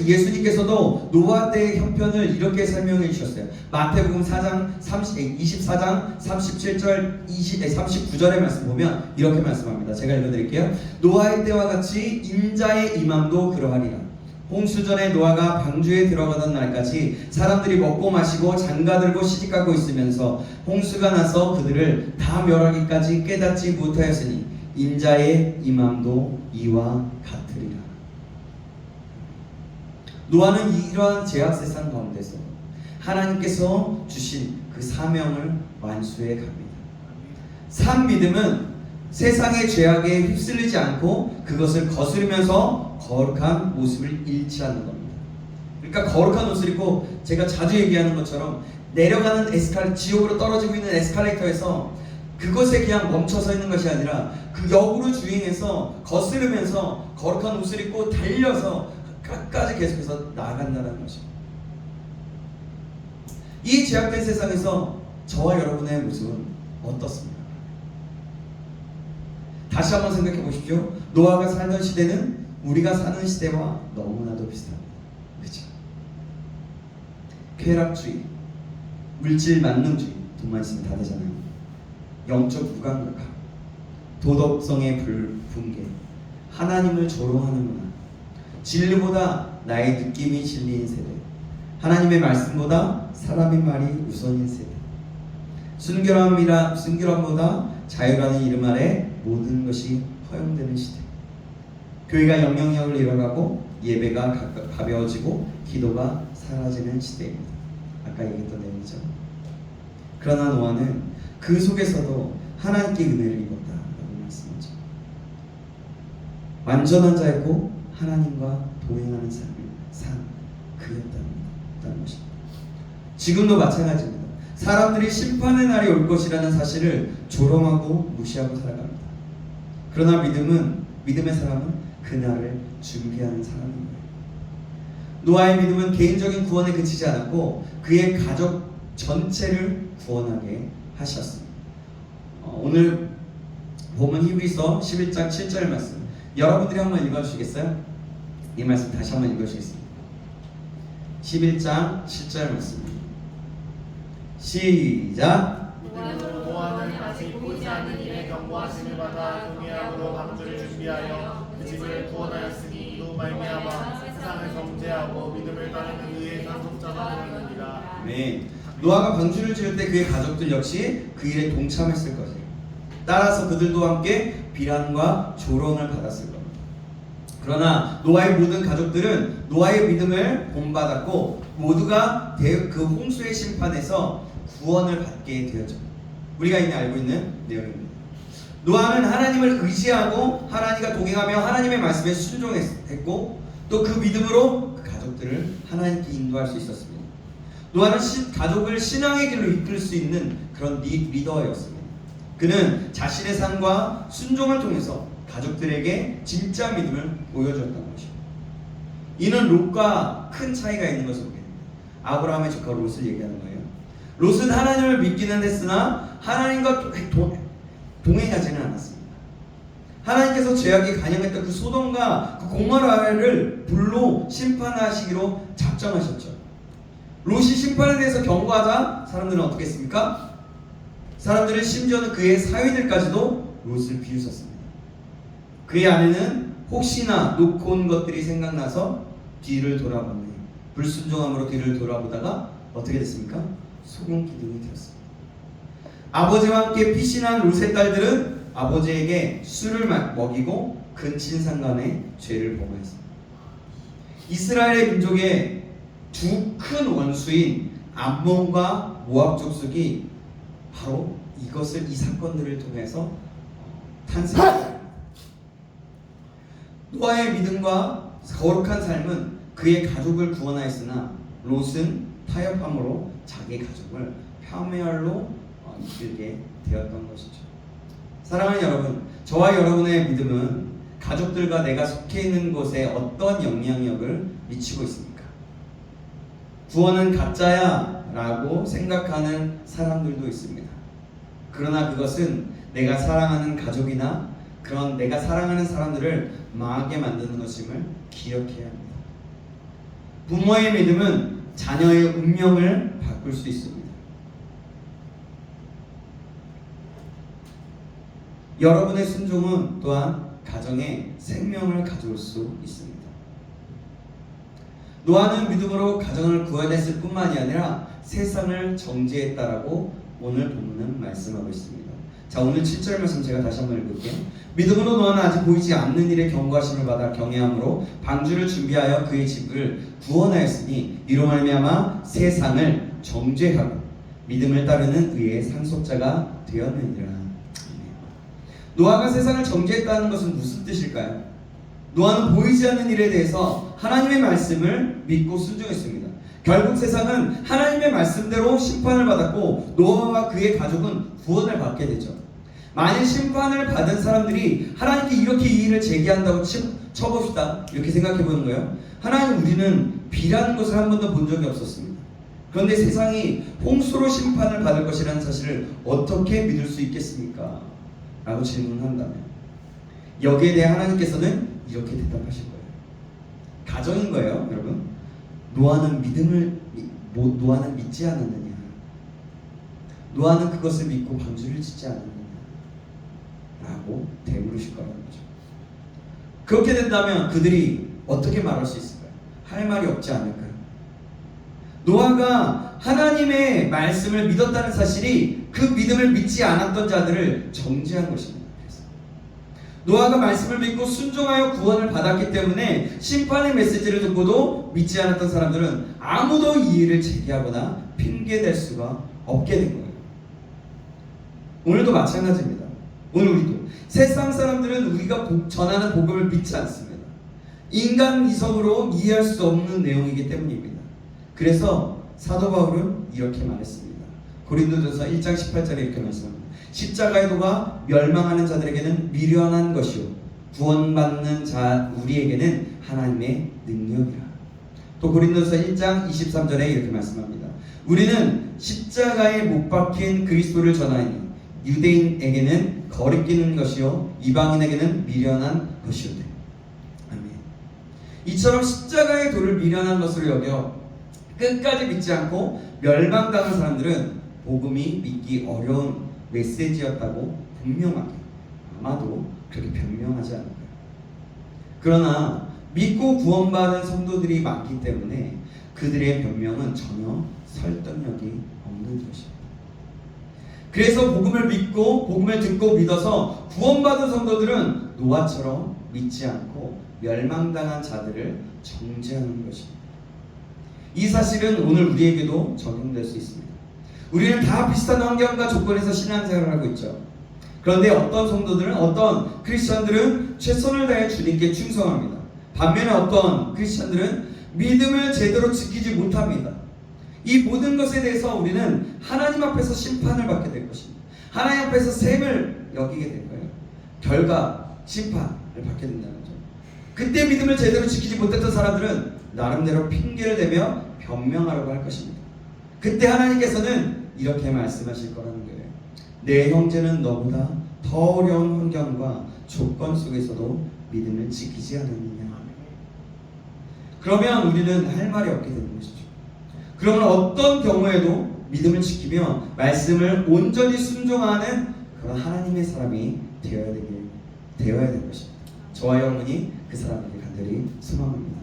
B: 예수님께서도 노아 때의 형편을 이렇게 설명해 주셨어요. 마태복음 24장 37절 39절의 말씀 보면 이렇게 말씀합니다. 제가 읽어드릴게요. 노아의 때와 같이 인자의 임함도 그러하리라. 홍수전에 노아가 방주에 들어가던 날까지 사람들이 먹고 마시고 장가들고 시집가고 있으면서 홍수가 나서 그들을 다 멸하기까지 깨닫지 못하였으니 인자의 임함도 이와 같으리라. 노아는 이러한 죄악 세상 가운데서 하나님께서 주신 그 사명을 완수해 갑니다. 산 믿음은 세상의 죄악에 휩쓸리지 않고 그것을 거스르면서 거룩한 모습을 잃지 않는 겁니다. 그러니까 거룩한 옷을 입고 제가 자주 얘기하는 것처럼 내려가는 지옥으로 떨어지고 있는 에스컬레이터에서 그것에 그냥 멈춰서 있는 것이 아니라 그 역으로 주행해서 거스르면서 거룩한 옷을 입고 달려서 끝까지 계속해서 나아간다는 것입니다. 이 죄악된 세상에서 저와 여러분의 모습은 어떻습니까? 다시 한번 생각해 보십시오. 노아가 살던 시대는 우리가 사는 시대와 너무나도 비슷합니다. 그렇죠? 쾌락주의, 물질 만능주의, 돈만 있으면 다 되잖아요. 영적 무감각함, 도덕성의 붕괴, 하나님을 조롱하는 문화, 진리보다 나의 느낌이 진리인 세대, 하나님의 말씀보다 사람의 말이 우선인 세대, 순결함보다 자유라는 이름 아래 모든 것이 허용되는 시대, 교회가 영향력을 잃어가고 예배가 가벼워지고 기도가 사라지는 시대입니다. 아까 얘기했던 내용이죠. 그러나 노아는 그 속에서도 하나님께 은혜를 입었다라고 말씀하죠. 완전한 자였고 하나님과 동행하는 삶을 산 그였다는 것입니다. 지금도 마찬가지입니다. 사람들이 심판의 날이 올 것이라는 사실을 조롱하고 무시하고 살아갑니다. 그러나 믿음의 사람은 그날을 준비하는 사람인 거예요. 노아의 믿음은 개인적인 구원에 그치지 않았고 그의 가족 전체를 구원하게 하셨습니다. 오늘 본문 히브리서 11장 7절 말씀 여러분들이 한번 읽어주시겠어요? 이 말씀 다시 한번 읽어주시겠습니다. 11장 7절 말씀 시작.
D: 노아는 아직 보이지 않는 일에 경고하심을 받아 동의함으로 방주를 준비하여 그 집을 구원하였으니 이로 말미암아 세상을 정죄하고 믿음을 따르는 의의 상속자가 되느니라.
B: 네. 노아가 방주를 지을 때 그의 가족들 역시 그 일에 동참했을 것이에요. 따라서 그들도 함께 비난과 조롱을 받았을 겁니다. 그러나 노아의 모든 가족들은 노아의 믿음을 본받았고 모두가 그 홍수의 심판에서 구원을 받게 되었죠. 우리가 이미 알고 있는 내용입니다. 노아는 하나님을 의지하고 하나님과 동행하며 하나님의 말씀에 순종했고 또 그 믿음으로 그 가족들을 하나님께 인도할 수 있었습니다. 노아는 가족을 신앙의 길로 이끌 수 있는 그런 리더였습니다. 그는 자신의 삶과 순종을 통해서 가족들에게 진짜 믿음을 보여줬던 것입니다. 이는 롯과 큰 차이가 있는 것을 보게 됩니다. 아브라함의 조카 롯을 얘기하는 거예요. 롯은 하나님을 믿기는 했으나 하나님과 동행하지는 않았습니다. 하나님께서 죄악이 간영했던 그 소돔과 그 고모라를 불로 심판하시기로 작정하셨죠. 롯이 심판에 대해서 경고하자 사람들은 어떻게 했습니까? 사람들은 심지어는 그의 사위들까지도 롯을 비웃었습니다. 그의 아내는 혹시나 놓고 온 것들이 생각나서 뒤를 돌아보네. 불순종함으로 뒤를 돌아보다가 어떻게 됐습니까? 소금 기둥이 되었습니다. 아버지와 함께 피신한 롯의 딸들은 아버지에게 술을 먹이고 근친상간의 죄를 범하였습니다. 이스라엘의 민족의 두 큰 원수인 암몬과 모압 족속이 바로 이 사건들을 통해서 탄생했습니다. 노아의 믿음과 거룩한 삶은 그의 가족을 구원하였으나 롯은 타협함으로 자기 가족을 폄훼할로 이끌게 되었던 것이죠. 사랑하는 여러분, 저와 여러분의 믿음은 가족들과 내가 속해 있는 곳에 어떤 영향력을 미치고 있습니까? 구원은 가짜야 라고 생각하는 사람들도 있습니다. 그러나 그것은 내가 사랑하는 가족이나 그런 내가 사랑하는 사람들을 망하게 만드는 것임을 기억해야 합니다. 부모의 믿음은 자녀의 운명을 바꿀 수 있습니다. 여러분의 순종은 또한 가정에 생명을 가져올 수 있습니다. 노아는 믿음으로 가정을 구원했을 뿐만이 아니라 세상을 정죄했다라고 오늘 본문은 말씀하고 있습니다. 자, 오늘 7절 말씀 제가 다시 한번 읽을게요. 믿음으로 노아는 아직 보이지 않는 일에 경고하심을 받아 경외함으로 방주를 준비하여 그의 집을 구원하였으니 이로 말미암아 세상을 정죄하고 믿음을 따르는 의의 상속자가 되었느니라. 노아가 세상을 정죄했다는 것은 무슨 뜻일까요? 노아는 보이지 않는 일에 대해서 하나님의 말씀을 믿고 순종했습니다. 결국 세상은 하나님의 말씀대로 심판을 받았고 노아와 그의 가족은 구원을 받게 되죠. 만일 심판을 받은 사람들이 하나님께 이렇게 이 일을 제기한다고 쳐봅시다. 이렇게 생각해 보는 거예요. 하나님, 우리는 비라는 것을 한 번도 본 적이 없었습니다. 그런데 세상이 홍수로 심판을 받을 것이라는 사실을 어떻게 믿을 수 있겠습니까? 라고 질문한다면 여기에 대해 하나님께서는 이렇게 대답하실 거예요. 가정인 거예요, 여러분. 노아는 노아는 믿지 않았느냐? 노아는 그것을 믿고 방주를 짓지 않았느냐? 라고 되물으실 거라는 거죠. 그렇게 된다면 그들이 어떻게 말할 수 있을까요? 할 말이 없지 않을까요? 노아가 하나님의 말씀을 믿었다는 사실이 그 믿음을 믿지 않았던 자들을 정죄한 것입니다. 그래서 노아가 말씀을 믿고 순종하여 구원을 받았기 때문에 심판의 메시지를 듣고도 믿지 않았던 사람들은 아무도 이 일을 제기하거나 핑계댈 수가 없게 된 거예요. 오늘도 마찬가지입니다. 오늘 우리도 세상 사람들은 우리가 전하는 복음을 믿지 않습니다. 인간 이성으로 이해할 수 없는 내용이기 때문입니다. 그래서 사도 바울은 이렇게 말했습니다. 고린도전서 1장 18절에 이렇게 말씀합니다. 십자가의 도가 멸망하는 자들에게는 미련한 것이요 구원받는 자 우리에게는 하나님의 능력이라. 또 고린도전서 1장 23절에 이렇게 말씀합니다. 우리는 십자가에 못 박힌 그리스도를 전하니 유대인에게는 거리끼는 것이요 이방인에게는 미련한 것이오되. 아멘. 이처럼 십자가의 도를 미련한 것으로 여겨 끝까지 믿지 않고 멸망당한 사람들은 복음이 믿기 어려운 메시지였다고 분명하게, 아마도 그렇게 변명하지 않을 거예요. 그러나 믿고 구원받은 성도들이 많기 때문에 그들의 변명은 전혀 설득력이 없는 것입니다. 그래서 복음을 믿고 복음을 듣고 믿어서 구원받은 성도들은 노아처럼 믿지 않고 멸망당한 자들을 정죄하는 것입니다. 이 사실은 오늘 우리에게도 적용될 수 있습니다. 우리는 다 비슷한 환경과 조건에서 신앙생활을 하고 있죠. 그런데 어떤 성도들은, 어떤 크리스천들은 최선을 다해 주님께 충성합니다. 반면에 어떤 크리스천들은 믿음을 제대로 지키지 못합니다. 이 모든 것에 대해서 우리는 하나님 앞에서 심판을 받게 될 것입니다. 하나님 앞에서 셈을 여기게 될 거예요. 결과, 심판을 받게 된다는 거죠. 그때 믿음을 제대로 지키지 못했던 사람들은 나름대로 핑계를 대며 변명하려고 할 것입니다. 그때 하나님께서는 이렇게 말씀하실 거라는 거예요. 내 형제는 너보다 더 어려운 환경과 조건 속에서도 믿음을 지키지 않았느냐. 그러면 우리는 할 말이 없게 되는 것이죠. 그러면 어떤 경우에도 믿음을 지키며 말씀을 온전히 순종하는 그런 하나님의 사람이 되어야 될 것입니다. 저와 여러분이 그 사람에게 간절히 소망합니다.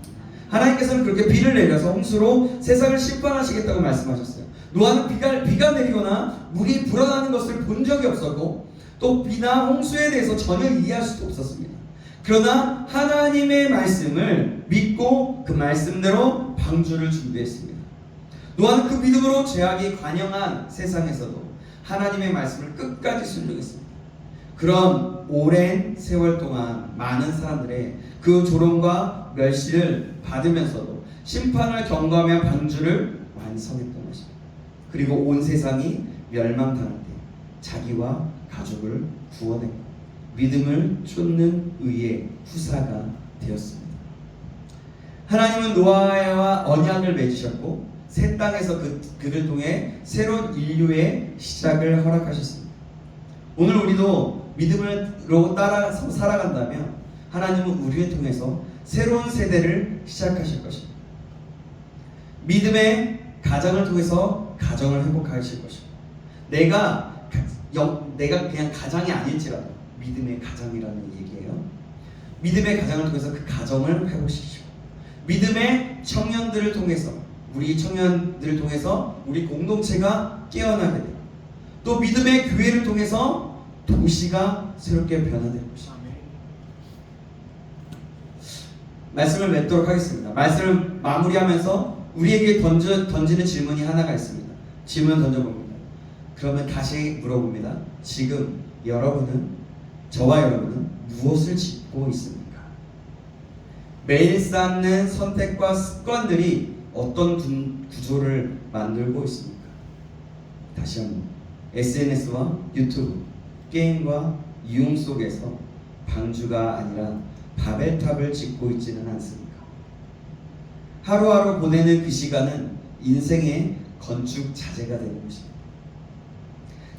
B: 하나님께서는 그렇게 비를 내려서 홍수로 세상을 심판하시겠다고 말씀하셨어요. 노아는 비가 내리거나 물이 불어나는 것을 본 적이 없었고 또 비나 홍수에 대해서 전혀 이해할 수도 없었습니다. 그러나 하나님의 말씀을 믿고 그 말씀대로 방주를 준비했습니다. 노아는 그 믿음으로 죄악이 관영한 세상에서도 하나님의 말씀을 끝까지 순종했습니다. 그런 오랜 세월 동안 많은 사람들의 그 조롱과 멸시를 받으면서도 심판을 경고하며 방주를 완성했던 것입니다. 그리고 온 세상이 멸망당할 때 자기와 가족을 구원했고 믿음을 쫓는 의의 후사가 되었습니다. 하나님은 노아와 언약을 맺으셨고 새 땅에서 그를 통해 새로운 인류의 시작을 허락하셨습니다. 오늘 우리도 믿음으로 따라서 살아간다면 하나님은 우리를 통해서 새로운 세대를 시작하실 것입니다. 믿음의 가정을 통해서 가정을 회복하실 것입니다. 내가 그냥 가장이 아닐지라도 믿음의 가정이라는 얘기예요. 믿음의 가정을 통해서 그 가정을 회복시키시고 믿음의 청년들을 통해서 우리 청년들을 통해서 우리 공동체가 깨어나게 되고 또 믿음의 교회를 통해서 도시가 새롭게 변화될 것입니다. 말씀을 맺도록 하겠습니다. 말씀을 마무리하면서 우리에게 던지는 질문이 하나가 있습니다. 질문 던져봅니다. 그러면 다시 물어봅니다. 지금 저와 여러분은 무엇을 짓고 있습니까? 매일 쌓는 선택과 습관들이 어떤 구조를 만들고 있습니까? 다시 한번 SNS와 유튜브, 게임과 유흥 속에서 방주가 아니라 바벨탑을 짓고 있지는 않습니까? 하루하루 보내는 그 시간은 인생의 건축 자재가 되는 것입니다.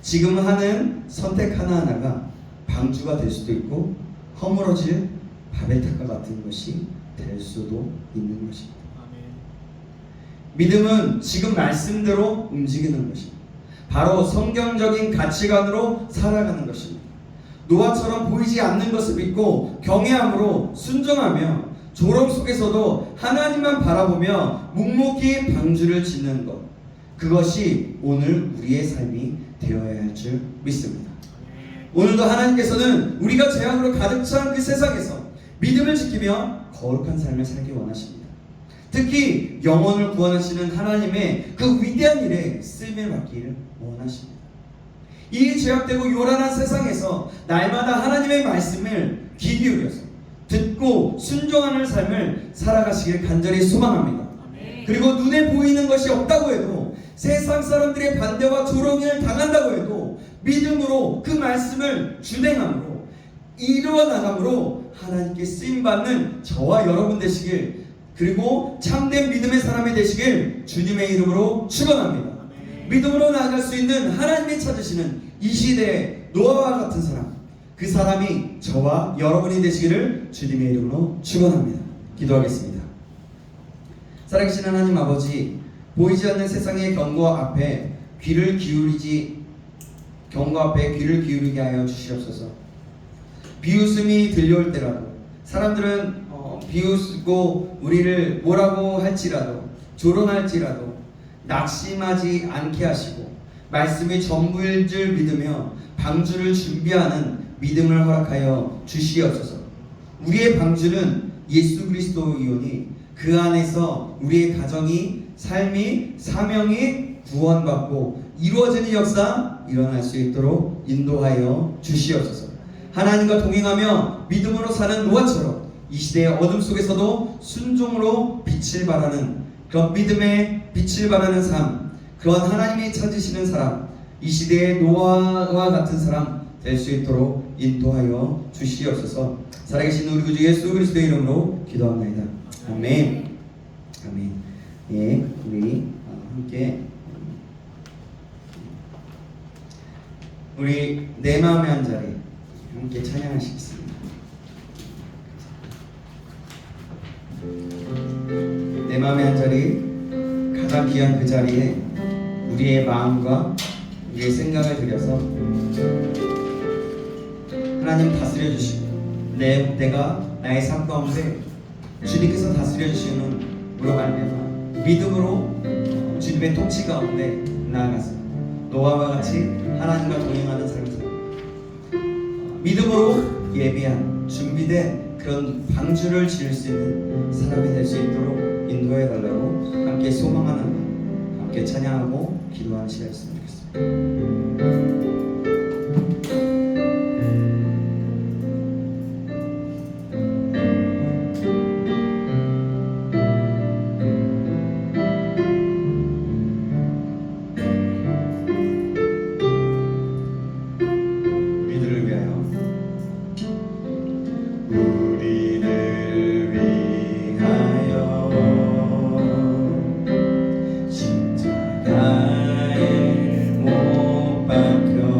B: 지금 하는 선택 하나하나가 방주가 될 수도 있고 허물어질 바벨탑과 같은 것이 될 수도 있는 것입니다. 믿음은 지금 말씀대로 움직이는 것입니다. 바로 성경적인 가치관으로 살아가는 것입니다. 노아처럼 보이지 않는 것을 믿고 경외함으로 순종하며 조롱 속에서도 하나님만 바라보며 묵묵히 방주를 짓는 것, 그것이 오늘 우리의 삶이 되어야 할 줄 믿습니다. 오늘도 하나님께서는 우리가 죄악으로 가득 찬 그 세상에서 믿음을 지키며 거룩한 삶을 살기 원하십니다. 특히 영혼을 구원하시는 하나님의 그 위대한 일에 쓰임을 받기를 원하십니다. 이 죄악되고 요란한 세상에서 날마다 하나님의 말씀을 귀 기울여서 듣고 순종하는 삶을 살아가시길 간절히 소망합니다. 그리고 눈에 보이는 것이 없다고 해도 세상 사람들의 반대와 조롱을 당한다고 해도 믿음으로 그 말씀을 준행함으로 이루어 나감으로 하나님께 쓰임받는 저와 여러분 되시길, 그리고 참된 믿음의 사람이 되시길 주님의 이름으로 축원합니다. 믿음으로 나아갈 수 있는 하나님이 찾으시는 이 시대의 노아와 같은 사람, 그 사람이 저와 여러분이 되시기를 주님의 이름으로 축원합니다. 기도하겠습니다. 살아계신 하나님 아버지, 보이지 않는 세상의 경고 앞에 귀를 기울이게 하여 주시옵소서. 비웃음이 들려올 때라도, 사람들은 비웃고 우리를 뭐라고 할지라도, 조롱할지라도 낙심하지 않게 하시고 말씀이 전부일 줄 믿으며 방주를 준비하는 믿음을 허락하여 주시옵소서. 우리의 방주는 예수 그리스도이오니 그 안에서 우리의 가정이, 삶이, 사명이 구원받고 이루어지는 역사 일어날 수 있도록 인도하여 주시옵소서. 하나님과 동행하며 믿음으로 사는 노아처럼 이 시대의 어둠 속에서도 순종으로 빛을 발하는, 그런 믿음의 빛을 발하는 삶, 그런 하나님이 찾으시는 사람, 이 시대의 노아와 같은 사람 될 수 있도록 인도하여 주시옵소서. 살아계신 우리 구주 예수 그리스도의 이름으로 기도합니다. 아멘. 아멘. 예, 우리 함께 우리 내 마음의 한 자리 함께 찬양하시겠습니다. 내 마음의 한 자리, 가장 귀한 그 자리에 우리의 마음과 우리의 생각을 들여서 하나님 다스려 주시고 내가 나의 삶 가운데 주님께서 다스려 주시는 으로 말미암아 믿음으로 주님의 통치 가운데 나아가서 노아와 같이 하나님과 동행하는 삶을 믿음으로 예비한 준비된 그런 방주를 지을 수 있는 사람이 될 수 있도록 인도해 달라고 함께 소망하는, 함께 찬양하고 기도하는 시간이었으면 좋겠습니다. 십자가에 못 박혀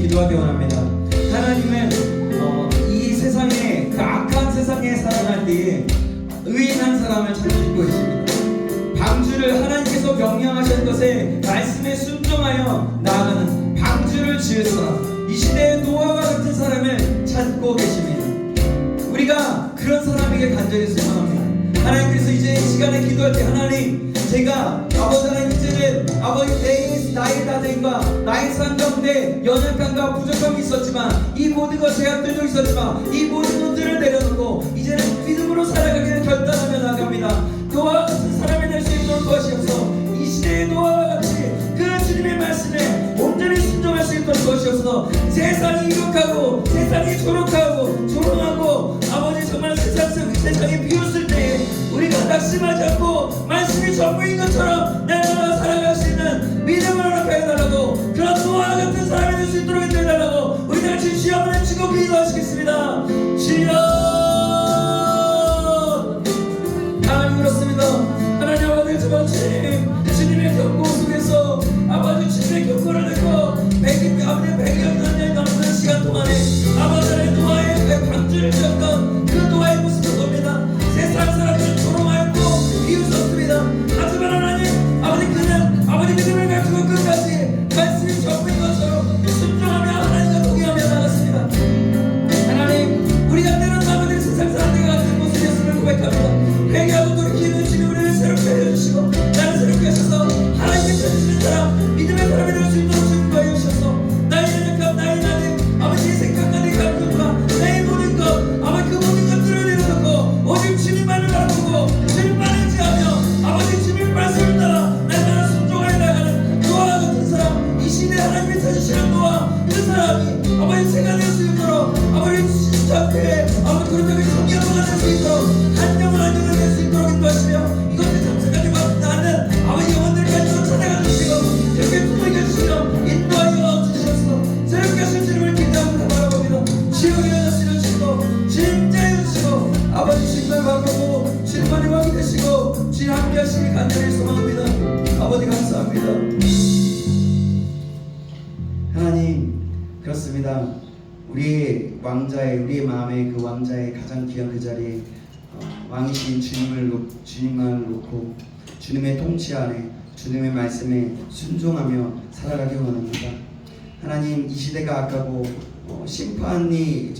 B: 기도하기 원합니다. 하나님은 이 세상에 그 악한 세상에 살아갈 때에 의인한 사람을 찾아주고 계십니다. 방주를 하나님께서 명령하신 것에 말씀에 순종하여 나아가는 방주를 지을 사람, 이 시대의 노아와 같은 사람을 찾고 계십니다. 우리가 그런 사람에게 간절히 소망합니다. 하나님께서 이제 이 시간에 기도할 때 하나님, 제가 아버지 하나님 이제는 아버지 나의 다됨과 나의 삶 가운데 연약함과 부족함이 있었지만 이 모든 것 제약들도 있었지만 이 모든 것들을 내려놓고 이제는 믿음으로 살아가기를 결단하며 나아갑니다. 노아와 같은 사람이 될 수 있도록 도와주셔서 이 시대의 노아와 같이 그 주님의 말씀에 온전히 순종할 수 있도록 도와주셔서 세상이 이룩하고 세상이 조롱하고 아버지 정말 세상이 비웃을 때에 우리가 낙심하지 않고 말씀이 전부인 것처럼 날마다 살아갈 수 있는 믿음을 허락하여달라고, 그런 노아와 같은 사람이 될 수 있도록 해달라고 우리 다 같이 주여 한번 외치고 기도하시겠습니다. 주여. 하나님 그렇습니다. 하나님 아버지 정말 주님의 경고 속에서 아버지 주님의 경고를 듣고 아버지 100여 년 넘는 시간 동안에 아버지 하나님 노아의 방주를 지었던 그 노아의 모습을 봅니다. 세상 사람들은 조롱하였고 비웃었습니다. 하지만 하나님 아버지 그는 아버지 믿음을 가지고 끝까지 말씀이 전부인 것처럼 순종하며 하나님과 동의하며 나갔습니다. 하나님 우리가 때로는 아버지 세상 사람들과 같은 모습이었음을 고백합니다. 회개하고 돌이키는 주님 우리를 새롭게 해주시고 나를 새롭게 하셔서 하나님께 찾으시는 사람, 믿음의 사람이 될 수 있도록 주님 도와주셔서 나의 연약함, 나의 나됨, 아버지의 생각과 내 감정과 나의 모든 것, 아버지 그 모든 것들을 내려놓고 오직 주님만을 바라보고 주님만을 의지하며 아버지 주님의 말씀을 따라 날마다 순종하여 나가는 노아와 같은 사람, 이 시대에 하나님이 찾으시는 노아 그 사람이 아버지 제가 될 수 있도록 아버지 신자교회 아버지 그렇게 성경을 할 수 있도록 한 영을 낼 수 있도록 인도하시며 이것을 참석하지 않는 아버지 영혼들까지 찾아가 주시고 이렇게 부모님께 주시며 인도하여 주셔서 새롭게 하실 주님을 기대하고 바라봅니다. 지옥에 하시는 주시고 진짜해 주시고 아버지 주님을 바라보고 주님만이 왕이 되시고 주님 함께 하시기 간절히 소망합니다. 아버지 감사합니다. 하나님 그렇습니다. 우리의 마음에 그 왕자의 가장 귀한 그 자리에 왕이신 주님만 놓고 주님의 통치 안에 주님의 말씀에 순종하며 살아가기 원합니다. 하나님 이 시대가 악하고 심판이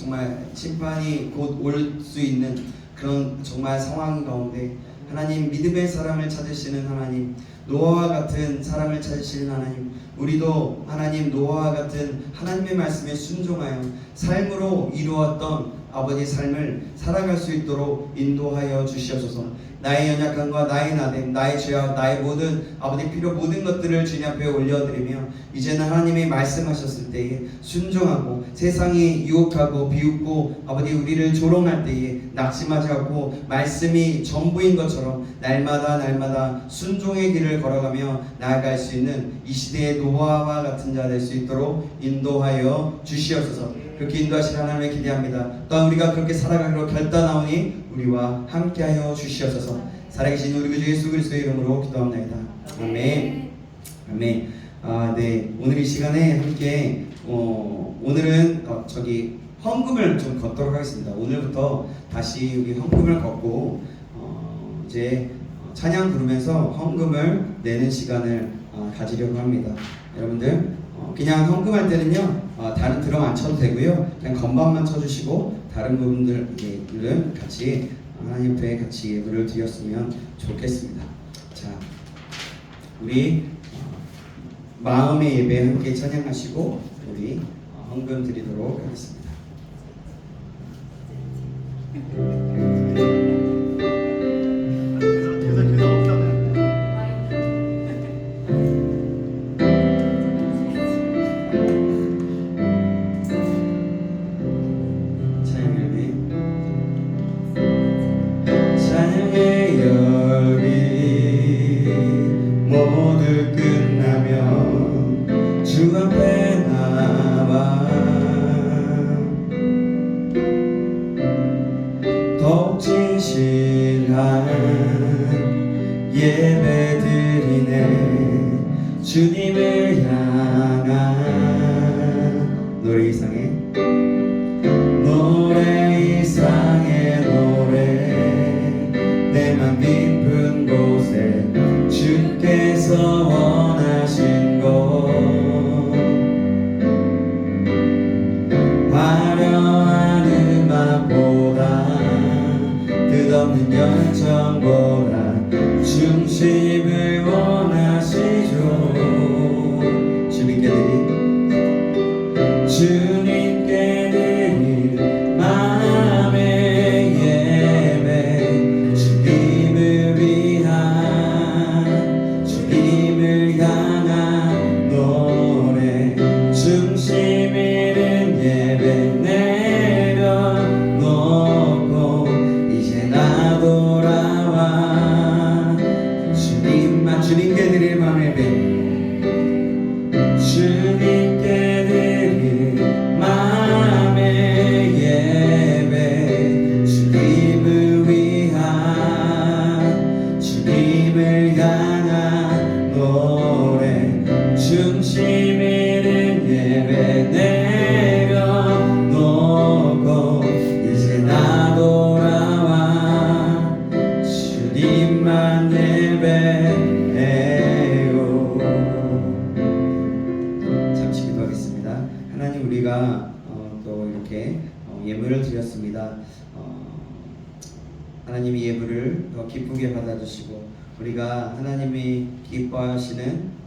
B: 곧 올 수 있는 그런 정말 상황 가운데 하나님 믿음의 사람을 찾으시는 하나님, 노아와 같은 사람을 찾으시는 하나님, 우리도 하나님 노아와 같은 하나님의 말씀에 순종하여 삶으로 이루었던 아버지의 삶을 살아갈 수 있도록 인도하여 주시옵소서. 나의 연약함과 나의 나됨, 나의 죄악, 나의 모든 아버지 필요 모든 것들을 주님 앞에 올려드리며 이제는 하나님이 말씀하셨을 때에 순종하고 세상이 유혹하고 비웃고 아버지 우리를 조롱할 때에 낙심하지 않고 말씀이 전부인 것처럼 날마다 순종의 길을 걸어가며 나아갈 수 있는 이 시대의 노아와 같은 자 될 수 있도록 인도하여 주시옵소서. 그렇게 인도하신 하나님을 기대합니다. 또한 우리가 그렇게 살아가기로 결단하오니 우리와 함께하여 주시옵소서. 살아계신 우리 구주 예수 그리스도의 이름으로 기도합니다. 아멘. 아멘. 네, 오늘 이 시간에 함께 오늘은 헌금을 좀 걷도록 하겠습니다. 오늘부터 다시 우리 헌금을 걷고 이제 찬양 부르면서 헌금을 내는 시간을 가지려고 합니다. 여러분들 그냥 헌금할 때는요 다른 드럼 안 쳐도 되고요, 그냥 건반만 쳐주시고 다른 부분들은 같이 하나님 앞에 같이 예배를 드렸으면 좋겠습니다. 자, 우리 마음의 예배 함께 찬양하시고 우리 헌금 드리도록 하겠습니다.
E: 예배드리네 주님을 향한
B: 노래 이상의 노래 이상의 노래 내 맘 깊은 곳에 주께서 원하신 곳 화려한 음악보다 끝없는 열정보다 중심을 원하시죠. 주님께 드릴 마음의 예배 주님을 향한 노래 중심 있는 예배 내려놓고 이제 나 돌아와 주님께 드릴 마음의 예배 주님께 드릴 마음의 예배 주님을 향한 노래 중심 있는 예배 내려놓고 이제 나 돌아와 주님만 예배해요. 잠시 기도하겠습니다. 하나님, 우리가 또 이렇게 예물을 드렸습니다. 하나님이 예물을 더 기쁘게 받아주시고 우리가 하나님이 기뻐하시는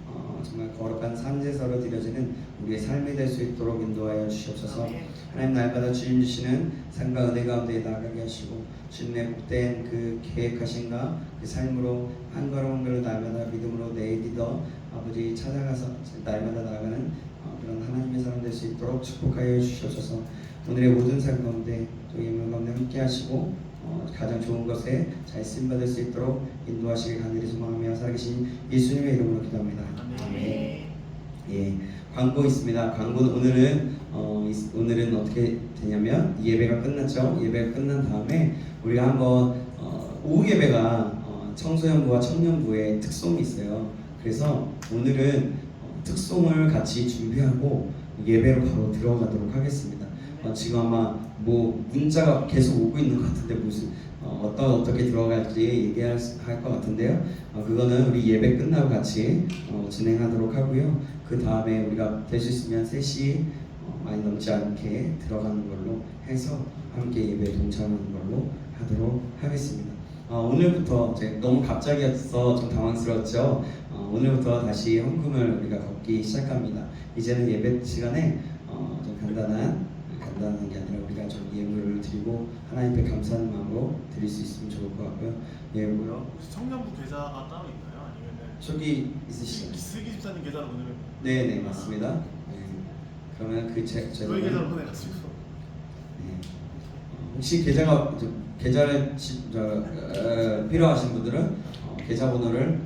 B: 정말 거룩한 산제사로 드려지는 우리의 삶이 될 수 있도록 인도하여 주시옵소서. 하나님, 날마다 주님 주시는 삶과 은혜 가운데 나가게 하시고 주님의 복된 그 계획하신가 그 삶으로 한 걸음 한 걸음 날마다 믿음으로 내디더 아버지 찾아가서 날마다 나아가는 그런 하나님의 사람 될 수 있도록 축복하여 주시옵소서. 오늘의 모든 삶 가운데 또 예물 가운데 함께 하시고 가장 좋은 것에 잘 쓰임받을 수 있도록 인도하시길 간절히 소망하며 살아계신 예수님의 이름으로 기도합니다. 아멘. 예, 광고 있습니다. 광고는 오늘은 어떻게 되냐면 예배가 끝났죠. 예배가 끝난 다음에 우리가 한번 오후 예배가 청소년부와 청년부의 특송이 있어요. 그래서 오늘은 특송을 같이 준비하고 예배로 바로 들어가도록 하겠습니다. 지금 아마 뭐 문자가 계속 오고 있는 것 같은데 무슨 어떻게 들어갈지 얘기할 것 같은데요. 그거는 우리 예배 끝나고 같이 진행하도록 하고요. 그 다음에 우리가 될 수 있으면 3시 많이 넘지 않게 들어가는 걸로 해서 함께 예배에 동참하는 걸로 하도록 하겠습니다. 오늘부터 너무 갑자기여서 좀 당황스러웠죠. 오늘부터 다시 헌금을 우리가 걷기 시작합니다. 이제는 예배 시간에 좀 간단한 게 아니라 우리가 좀 예물을 드리고 하나님께 감사하는 마음으로 드릴 수 있으면 좋을 것 같고요. 예,
D: 뭐요? 청년부 계좌가 따로 있나요? 아니면은
B: 저기 있으시죠?
D: 슬기 집사님 계좌로 보내면?
B: 네, 맞습니다. 네. 그러면
D: 저희 계좌로 보내가지고.
B: 네. 혹시 계좌를 필요하신 분들은 계좌번호를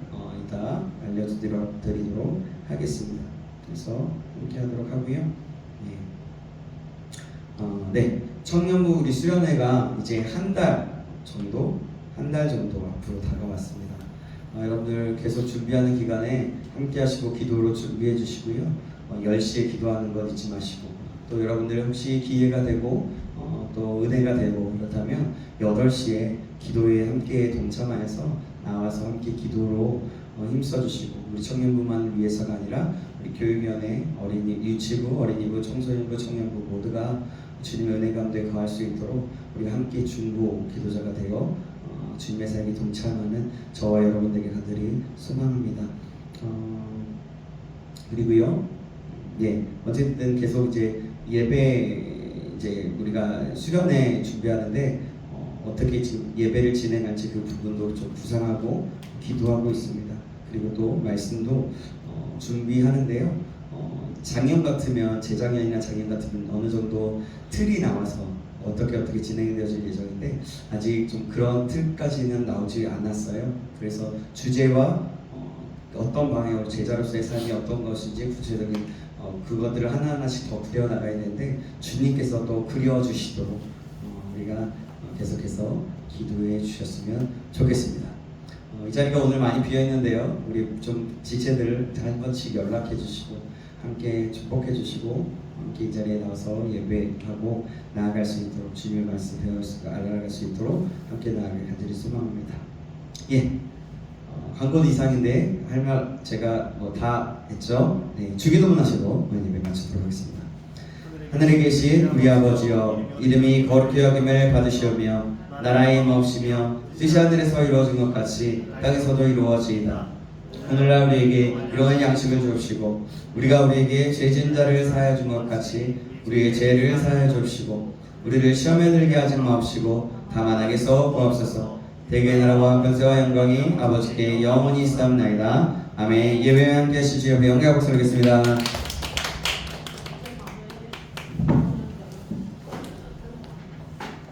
B: 이따 알려드리도록 하겠습니다. 그래서 이렇게 하도록 하고요. 네, 청년부 우리 수련회가 이제 한 달 정도 앞으로 다가왔습니다. 여러분들 계속 준비하는 기간에 함께 하시고 기도로 준비해 주시고요. 10시에 기도하는 것 잊지 마시고 또 여러분들 혹시 기회가 되고 또 은혜가 되고 그렇다면 8시에 기도에 함께 동참하여서 나와서 함께 기도로 힘써 주시고 우리 청년부만 위해서가 아니라 우리 교육위원회, 유치부, 어린이부, 청소년부, 청년부 모두가 주님의 은혜 가운데 거할 수 있도록 우리가 함께 중보 기도자가 되어 주님의 삶에 동참하는 저와 여러분들에게 간절히 소망합니다. 그리고요, 예, 어쨌든 계속 예배 우리가 수련회 준비하는데 어떻게 지금 예배를 진행할지 그 부분도 좀 구상하고 기도하고 있습니다. 그리고 또 말씀도 준비하는데요. 작년 같으면 재작년이나 작년 같으면 어느 정도 틀이 나와서 어떻게 진행되어질 예정인데 아직 좀 그런 틀까지는 나오지 않았어요. 그래서 주제와 어떤 방향으로 제자로서의 삶이 어떤 것인지 구체적인 그것들을 하나하나씩 더 그려나가야 되는데 주님께서 또 그려주시도록 우리가 계속해서 기도해 주셨으면 좋겠습니다. 이 자리가 오늘 많이 비어있는데요. 우리 좀 지체들 한 번씩 연락해 주시고 함께 축복해 주시고 함께 이 자리에 나와서 예배하고 나아갈 수 있도록 주님의 말씀 알아갈 수 있도록 함께 나아갈 간절히 소망합니다. 예, 광고는 이상인데 할 말 제가 뭐 다 했죠. 네, 주기도문 하시고 예배 마치도록 하겠습니다. 하늘에 계신 우리 아버지여, 이름이 거룩히 여김을 받으시오며 나라의 임하옵시며 뜻이 하늘에서 이루어진 것 같이 땅에서도 이루어지이다. 오늘날 우리에게 일용할 양식을 주옵시고 우리가 우리에게 죄진 자를 사하여 준 것 같이 우리의 죄를 사하여 주옵시고 우리를 시험에 들게 하지 마옵시고 다만 악에서 구하옵소서. 대개의 나라와 권세와 영광이 아버지께 영원히 있사옵나이다. 아멘. 예배와 함께 하시지요. 영광 박수 드리겠습니다.